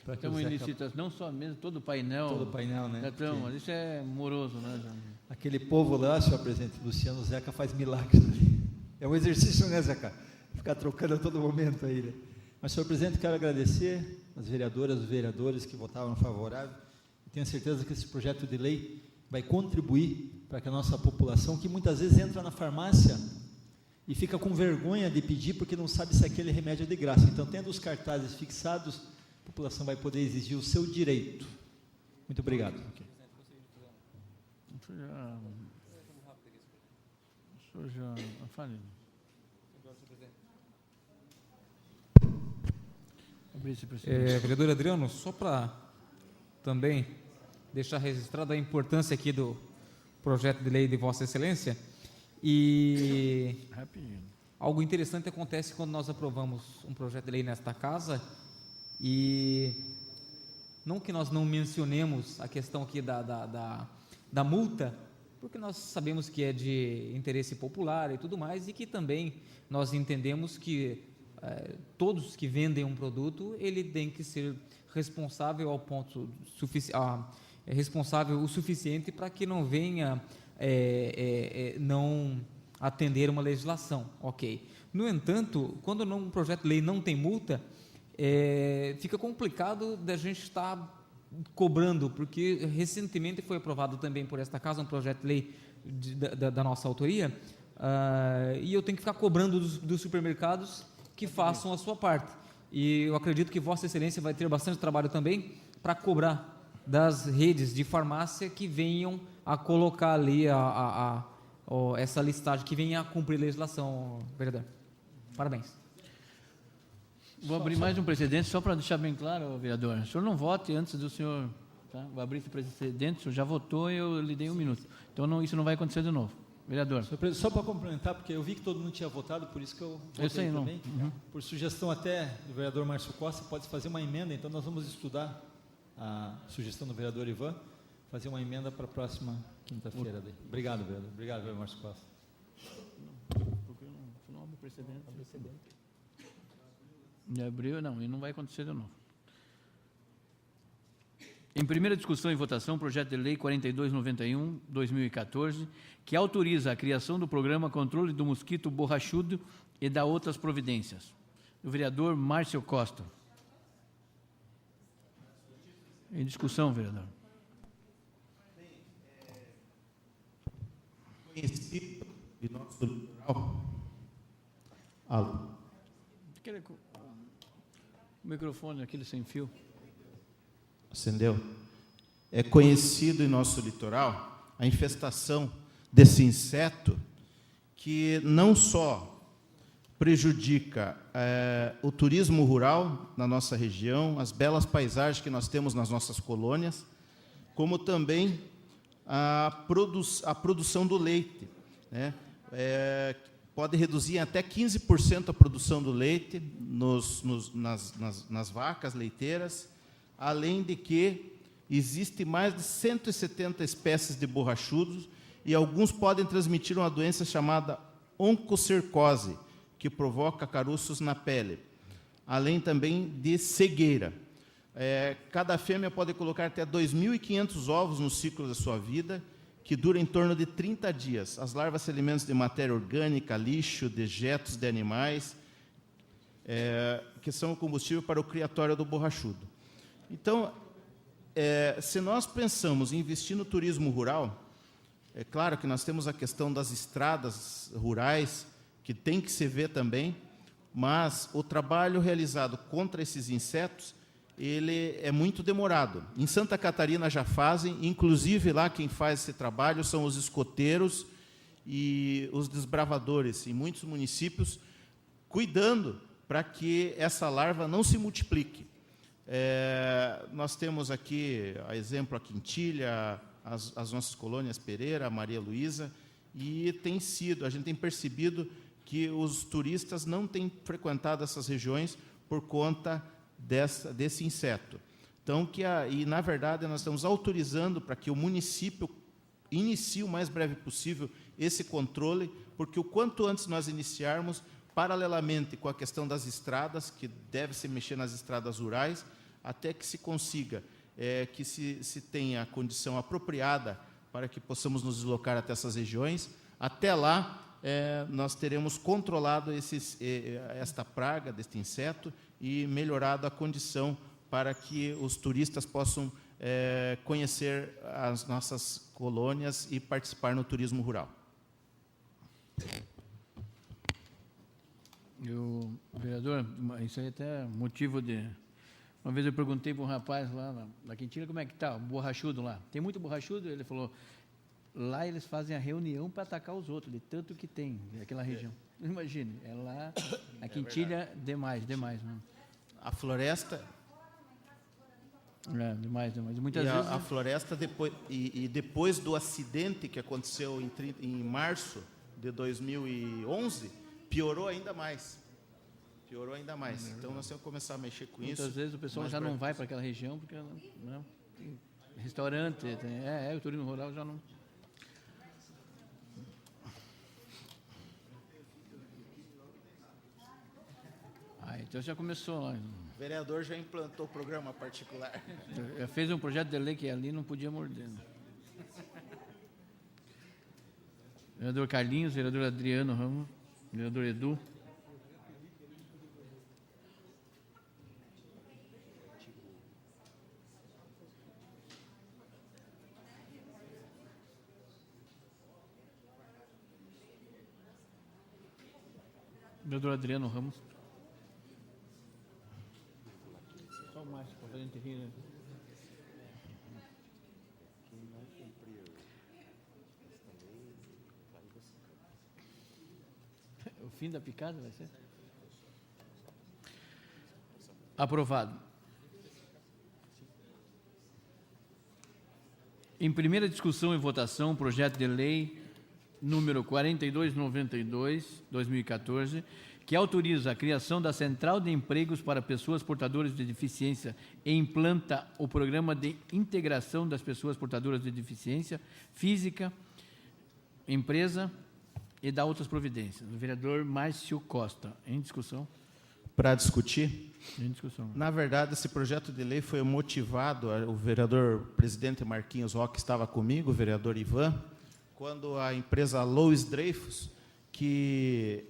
para que Estamos o em Zeca... licitação, não só a mesa, todo o painel. Todo o painel, né? Já estamos, isso é moroso, né? Aquele povo lá, senhor presidente, Luciano Zeca faz milagres ali. É um exercício, né, Zeca? Ficar trocando a todo momento aí, né? Mas, senhor presidente, quero agradecer as vereadoras e os vereadores que votaram favorável. Tenho certeza que esse projeto de lei vai contribuir para que a nossa população, que muitas vezes entra na farmácia e fica com vergonha de pedir porque não sabe se aquele remédio é de graça. Então, tendo os cartazes fixados, a população vai poder exigir o seu direito. Muito obrigado. O senhor já falei. Vereador Adriano, só para também deixar registrada a importância aqui do projeto de lei de Vossa Excelência, e rapidinho. Algo interessante acontece quando nós aprovamos um projeto de lei nesta casa, e não que nós não mencionemos a questão aqui da multa, porque nós sabemos que é de interesse popular e tudo mais, e que também nós entendemos que todos que vendem um produto, ele tem que ser responsável ao ponto responsável o suficiente para que não venha não atender uma legislação, ok. No entanto, quando um projeto de lei não tem multa, fica complicado da gente estar cobrando, porque recentemente foi aprovado também por esta casa um projeto de lei da nossa autoria, e eu tenho que ficar cobrando dos supermercados que façam a sua parte. E eu acredito que Vossa Excelência vai ter bastante trabalho também para cobrar das redes de farmácia que venham a colocar ali essa listagem, que venha a cumprir a legislação, vereador. Parabéns. Vou abrir mais um precedente, só para deixar bem claro, vereador. O senhor não vote antes do senhor... Tá? Vou abrir esse precedente, o senhor já votou e eu lhe dei 1 minuto. Então, isso não vai acontecer de novo. Vereador. Senhor presidente, só para complementar, porque eu vi que todo mundo tinha votado, por isso que eu votei também. Por sugestão até do vereador Márcio Costa, pode fazer uma emenda, então nós vamos estudar a sugestão do vereador Ivan, fazer uma emenda para a próxima quinta-feira. Obrigado, vereador. Obrigado, vereador Márcio Costa. Porque não abre precedente. Abriu, não, e não vai acontecer de novo. Em primeira discussão e votação, projeto de lei 4291/2014, que autoriza a criação do programa Controle do Mosquito Borrachudo e da outras providências. Do vereador Márcio Costa. Em discussão, vereador. Conhecido de nosso litoral. Alô. O microfone, aquele sem fio. Acendeu? É conhecido em nosso litoral a infestação desse inseto que não só prejudica o turismo rural na nossa região, as belas paisagens que nós temos nas nossas colônias, como também a produção do leite, né? Pode reduzir em até 15% a produção do leite nas vacas leiteiras, além de que existe mais de 170 espécies de borrachudos e alguns podem transmitir uma doença chamada oncocercose, que provoca caroços na pele, além também de cegueira. Cada fêmea pode colocar até 2.500 ovos no ciclo da sua vida, que dura em torno de 30 dias. As larvas se alimentam de matéria orgânica, lixo, dejetos de animais, que são o combustível para o criatório do borrachudo. Então, se nós pensamos em investir no turismo rural, é claro que nós temos a questão das estradas rurais, que tem que se ver também, mas o trabalho realizado contra esses insetos, ele é muito demorado. Em Santa Catarina já fazem, inclusive lá quem faz esse trabalho são os escoteiros e os desbravadores, em muitos municípios, cuidando para que essa larva não se multiplique. Nós temos aqui, a exemplo, a Quintilha, as nossas colônias Pereira, Maria Luísa, e a gente tem percebido que os turistas não têm frequentado essas regiões por conta desse inseto. Então, na verdade, nós estamos autorizando para que o município inicie o mais breve possível esse controle, porque o quanto antes nós iniciarmos, paralelamente com a questão das estradas, que deve se mexer nas estradas rurais, até que se consiga, que se tenha a condição apropriada para que possamos nos deslocar até essas regiões, até lá nós teremos controlado esta praga, deste inseto, e melhorado a condição para que os turistas possam conhecer as nossas colônias e participar no turismo rural. Vereador, isso aí até é motivo de... Uma vez eu perguntei para um rapaz lá na Quintilha como é que está, o borrachudo lá. Tem muito borrachudo? Ele falou, lá eles fazem a reunião para atacar os outros, de tanto que tem naquela região. Imagine, lá, a Quintilha, demais. Né? A floresta... demais. Muitas vezes... A floresta, depois do acidente que aconteceu em março de 2011, piorou ainda mais. Então, nós temos que começar a mexer com isso. Muitas vezes o pessoal já não vai para aquela região, porque tem restaurante, o turismo rural já não... Então já começou lá. O vereador já implantou programa particular. Já fez um projeto de lei que ali não podia morder. Vereador Carlinhos, vereador Adriano Ramos, vereador Edu. Vereador Adriano Ramos. Só mais, para fazer interrir. O fim da picada vai ser? Aprovado. Em primeira discussão e votação, projeto de lei número 4292, 2014, que autoriza a criação da Central de Empregos para Pessoas Portadoras de Deficiência e implanta o Programa de Integração das Pessoas Portadoras de Deficiência Física, Empresa e dá outras providências. O vereador Márcio Costa. Em discussão? Para discutir? Em discussão. Na verdade, esse projeto de lei foi motivado, o vereador presidente Marquinhos Roque estava comigo, o vereador Ivan, quando a empresa Lois Dreyfus, que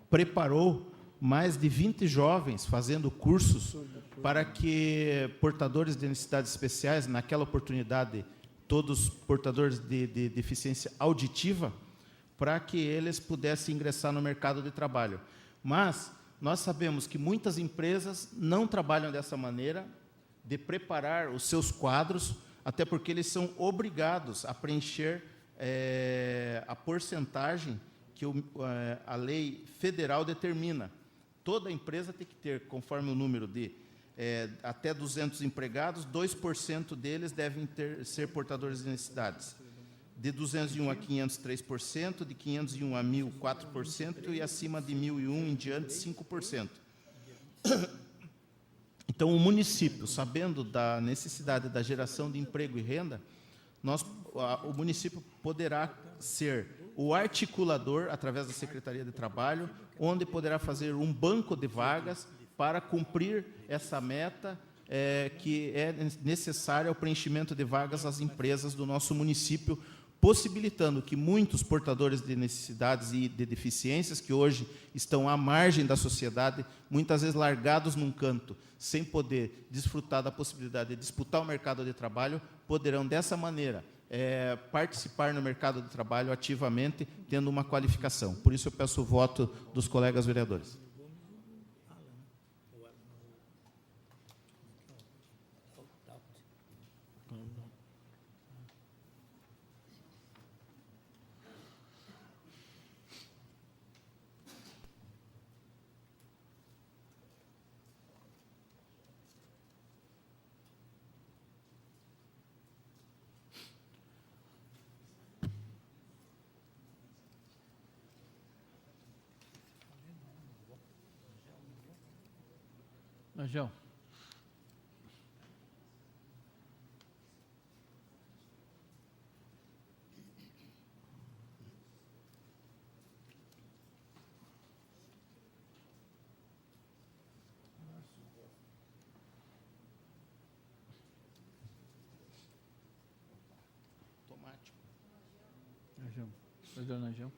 preparou mais de 20 jovens fazendo cursos para que portadores de necessidades especiais, naquela oportunidade, todos portadores de deficiência auditiva, para que eles pudessem ingressar no mercado de trabalho. Mas nós sabemos que muitas empresas não trabalham dessa maneira, de preparar os seus quadros, até porque eles são obrigados a preencher a porcentagem que a lei federal determina. Toda empresa tem que ter, conforme o número de até 200 empregados, 2% deles devem ser portadores de necessidades. De 201 a 500, 3%, de 501 a 1.000, 4%, e acima de 1.001 em diante, 5%. Então, o município, sabendo da necessidade da geração de emprego e renda, o município poderá ser o articulador, através da Secretaria de Trabalho, onde poderá fazer um banco de vagas para cumprir essa meta que é necessária ao preenchimento de vagas às empresas do nosso município, possibilitando que muitos portadores de necessidades e de deficiências, que hoje estão à margem da sociedade, muitas vezes largados num canto, sem poder desfrutar da possibilidade de disputar o mercado de trabalho, poderão, dessa maneira, participar no mercado de trabalho ativamente, tendo uma qualificação. Por isso, eu peço o voto dos colegas vereadores. Rangel. Automático. Rangel. Vereador Rangel.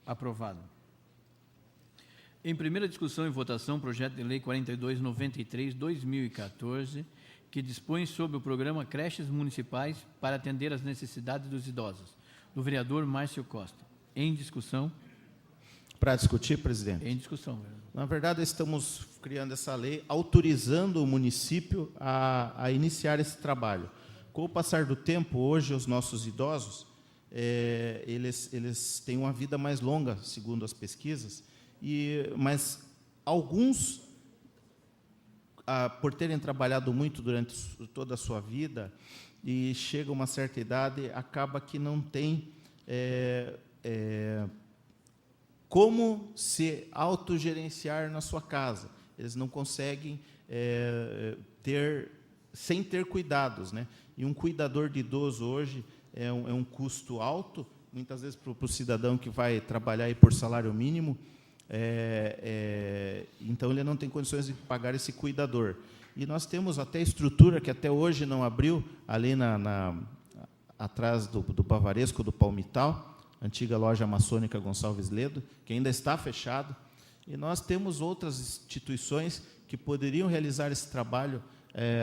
Aprovado. Em primeira discussão e votação, projeto de lei 4293, 2014, que dispõe sobre o programa Creches Municipais para atender às necessidades dos idosos, do vereador Márcio Costa. Em discussão. Para discutir, presidente? Em discussão, vereador. Na verdade, estamos criando essa lei, autorizando o município a iniciar esse trabalho. Com o passar do tempo, hoje, os nossos idosos, eles têm uma vida mais longa, segundo as pesquisas, mas alguns, por terem trabalhado muito durante toda a sua vida, e chega a uma certa idade, acaba que não tem como se autogerenciar na sua casa. Eles não conseguem sem ter cuidados, né? E um cuidador de idoso hoje é um custo alto, muitas vezes para o cidadão que vai trabalhar aí por salário mínimo, então ele não tem condições de pagar esse cuidador. E nós temos até estrutura que até hoje não abriu, ali atrás do Bavaresco, do Palmital, antiga loja maçônica Gonçalves Ledo, que ainda está fechado, e nós temos outras instituições que poderiam realizar esse trabalho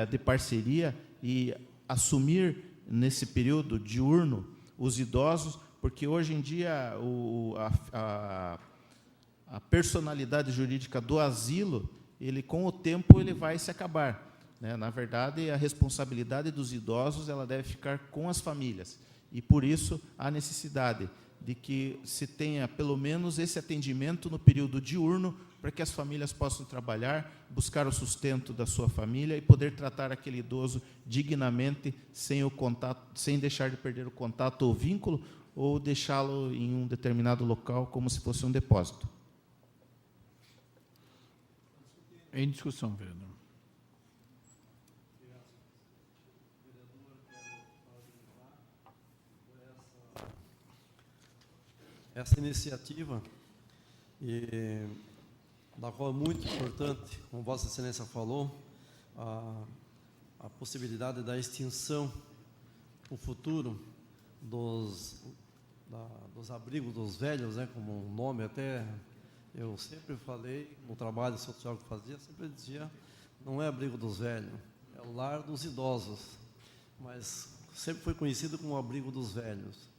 de parceria e assumir nesse período diurno os idosos, porque hoje em dia a personalidade jurídica do asilo, com o tempo ele vai se acabar. né? Na verdade, a responsabilidade dos idosos ela deve ficar com as famílias. E, por isso, há necessidade de que se tenha, pelo menos, esse atendimento no período diurno, para que as famílias possam trabalhar, buscar o sustento da sua família e poder tratar aquele idoso dignamente, sem o contato, sem deixar de perder o contato ou vínculo, ou deixá-lo em um determinado local como se fosse um depósito. Em discussão, vereador. Essa iniciativa, da qual é muito importante, como Vossa Excelência falou, a possibilidade da extinção, no futuro, dos abrigos dos velhos, né, como um nome até, eu sempre falei, no trabalho social que fazia, sempre dizia, não é abrigo dos velhos, é o lar dos idosos, mas sempre foi conhecido como abrigo dos velhos.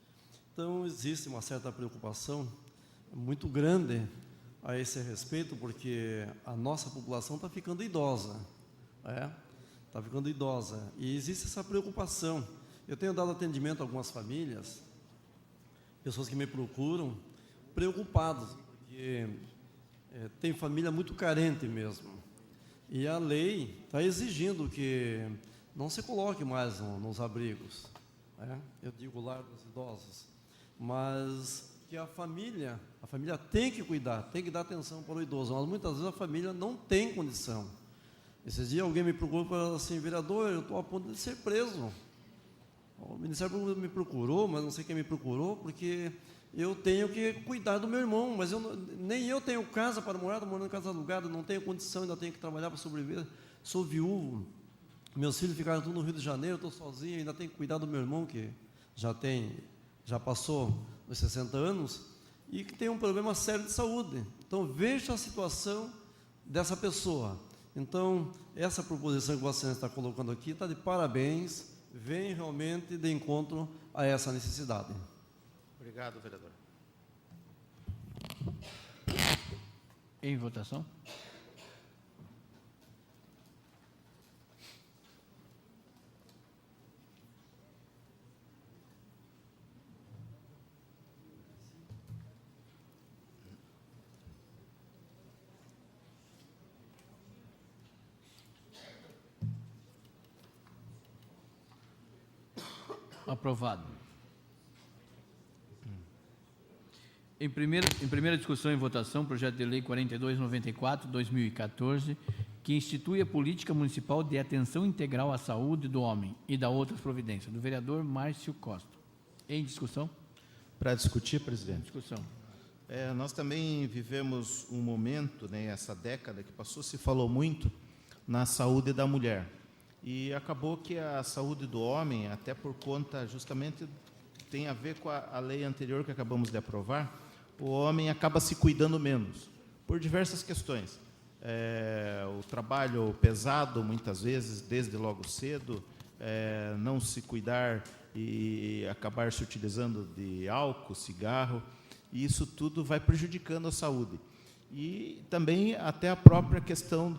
Então, existe uma certa preocupação muito grande a esse respeito, porque a nossa população está ficando idosa, está ficando idosa, e existe essa preocupação. Eu tenho dado atendimento a algumas famílias, pessoas que me procuram, preocupados, porque tem família muito carente mesmo, e a lei está exigindo que não se coloque mais nos abrigos, eu digo lar dos idosos, mas que a família tem que cuidar, tem que dar atenção para o idoso, mas muitas vezes a família não tem condição. Esses dias alguém me procurou e falou assim, vereador, eu estou a ponto de ser preso. O Ministério Público me procurou, mas não sei quem me procurou, porque eu tenho que cuidar do meu irmão, mas nem eu tenho casa para morar, estou morando em casa alugada, não tenho condição, ainda tenho que trabalhar para sobreviver, sou viúvo, meus filhos ficaram tudo no Rio de Janeiro, estou sozinho, ainda tenho que cuidar do meu irmão, que já passou dos 60 anos, e que tem um problema sério de saúde. Então, veja a situação dessa pessoa. Então, essa proposição que você está colocando aqui está de parabéns, vem realmente de encontro a essa necessidade. Obrigado, vereador. Em votação. Aprovado. Em primeira discussão e votação, projeto de lei 4294/2014, que institui a política municipal de atenção integral à saúde do homem e da outras providências, do vereador Márcio Costa. Em discussão? Para discutir, presidente. Discussão. Nós também vivemos um momento, né, essa década que passou, se falou muito na saúde da mulher. E acabou que a saúde do homem, até por conta, justamente, tem a ver com a lei anterior que acabamos de aprovar, o homem acaba se cuidando menos, por diversas questões. O trabalho pesado, muitas vezes, desde logo cedo, não se cuidar e acabar se utilizando de álcool, cigarro, e isso tudo vai prejudicando a saúde. E também até a própria questão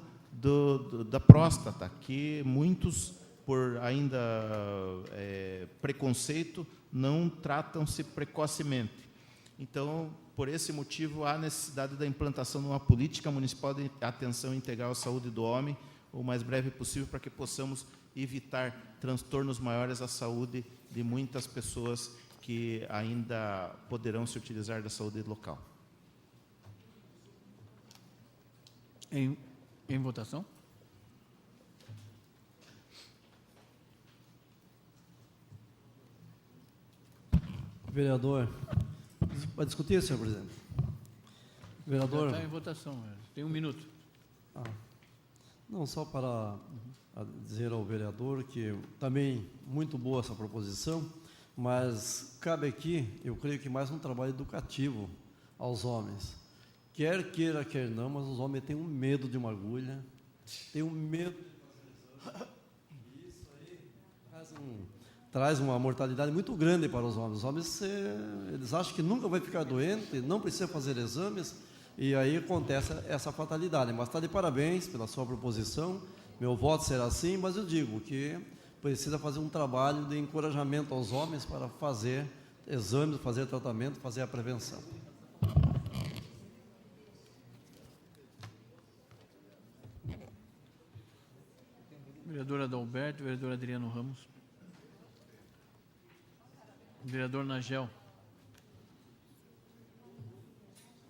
da próstata, que muitos, por ainda preconceito, não tratam-se precocemente. Então, por esse motivo, há necessidade da implantação de uma política municipal de atenção integral à saúde do homem, o mais breve possível, para que possamos evitar transtornos maiores à saúde de muitas pessoas que ainda poderão se utilizar da saúde local. Em votação? Vereador, vai discutir, senhor presidente? Vereador... Está em votação, tem 1 minuto. Não, só para dizer ao vereador que também muito boa essa proposição, mas cabe aqui, eu creio que mais um trabalho educativo aos homens. Quer queira, quer não, mas os homens têm um medo de uma agulha, têm um medo de fazer exame. E isso aí traz uma mortalidade muito grande para os homens. Os homens, eles acham que nunca vai ficar doente, não precisa fazer exames, e aí acontece essa fatalidade. Mas está de parabéns pela sua proposição, meu voto será sim, mas eu digo que precisa fazer um trabalho de encorajamento aos homens para fazer exames, fazer tratamento, fazer a prevenção. Vereador Adalberto, vereador Adriano Ramos. Vereador Nagel.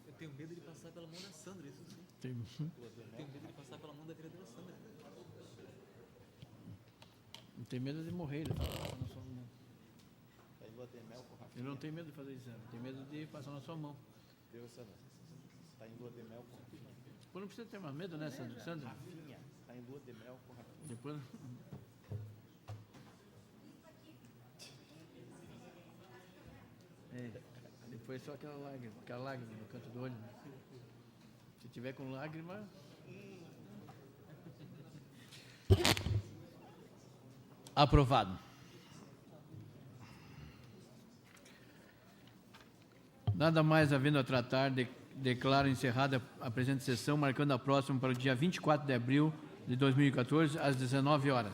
Eu tenho medo de passar pela mão da Sandra, isso sim. Tem- Eu tenho medo de passar pela mão da vereadora Sandra. Não tem medo de morrer. Ele fala, "Passa na sua mão." Ele não tem medo de fazer exame, tem medo de passar na sua mão. Depois não precisa ter mais medo, né, Sandra? Sandra? Está em lua de mel com Rafinha. Depois... É, depois só aquela lágrima no canto do olho. Né? Se tiver com lágrima... Aprovado. Nada mais havendo a tratar, declaro encerrada a presente sessão, marcando a próxima para o dia 24 de abril de 2014, às 19 horas.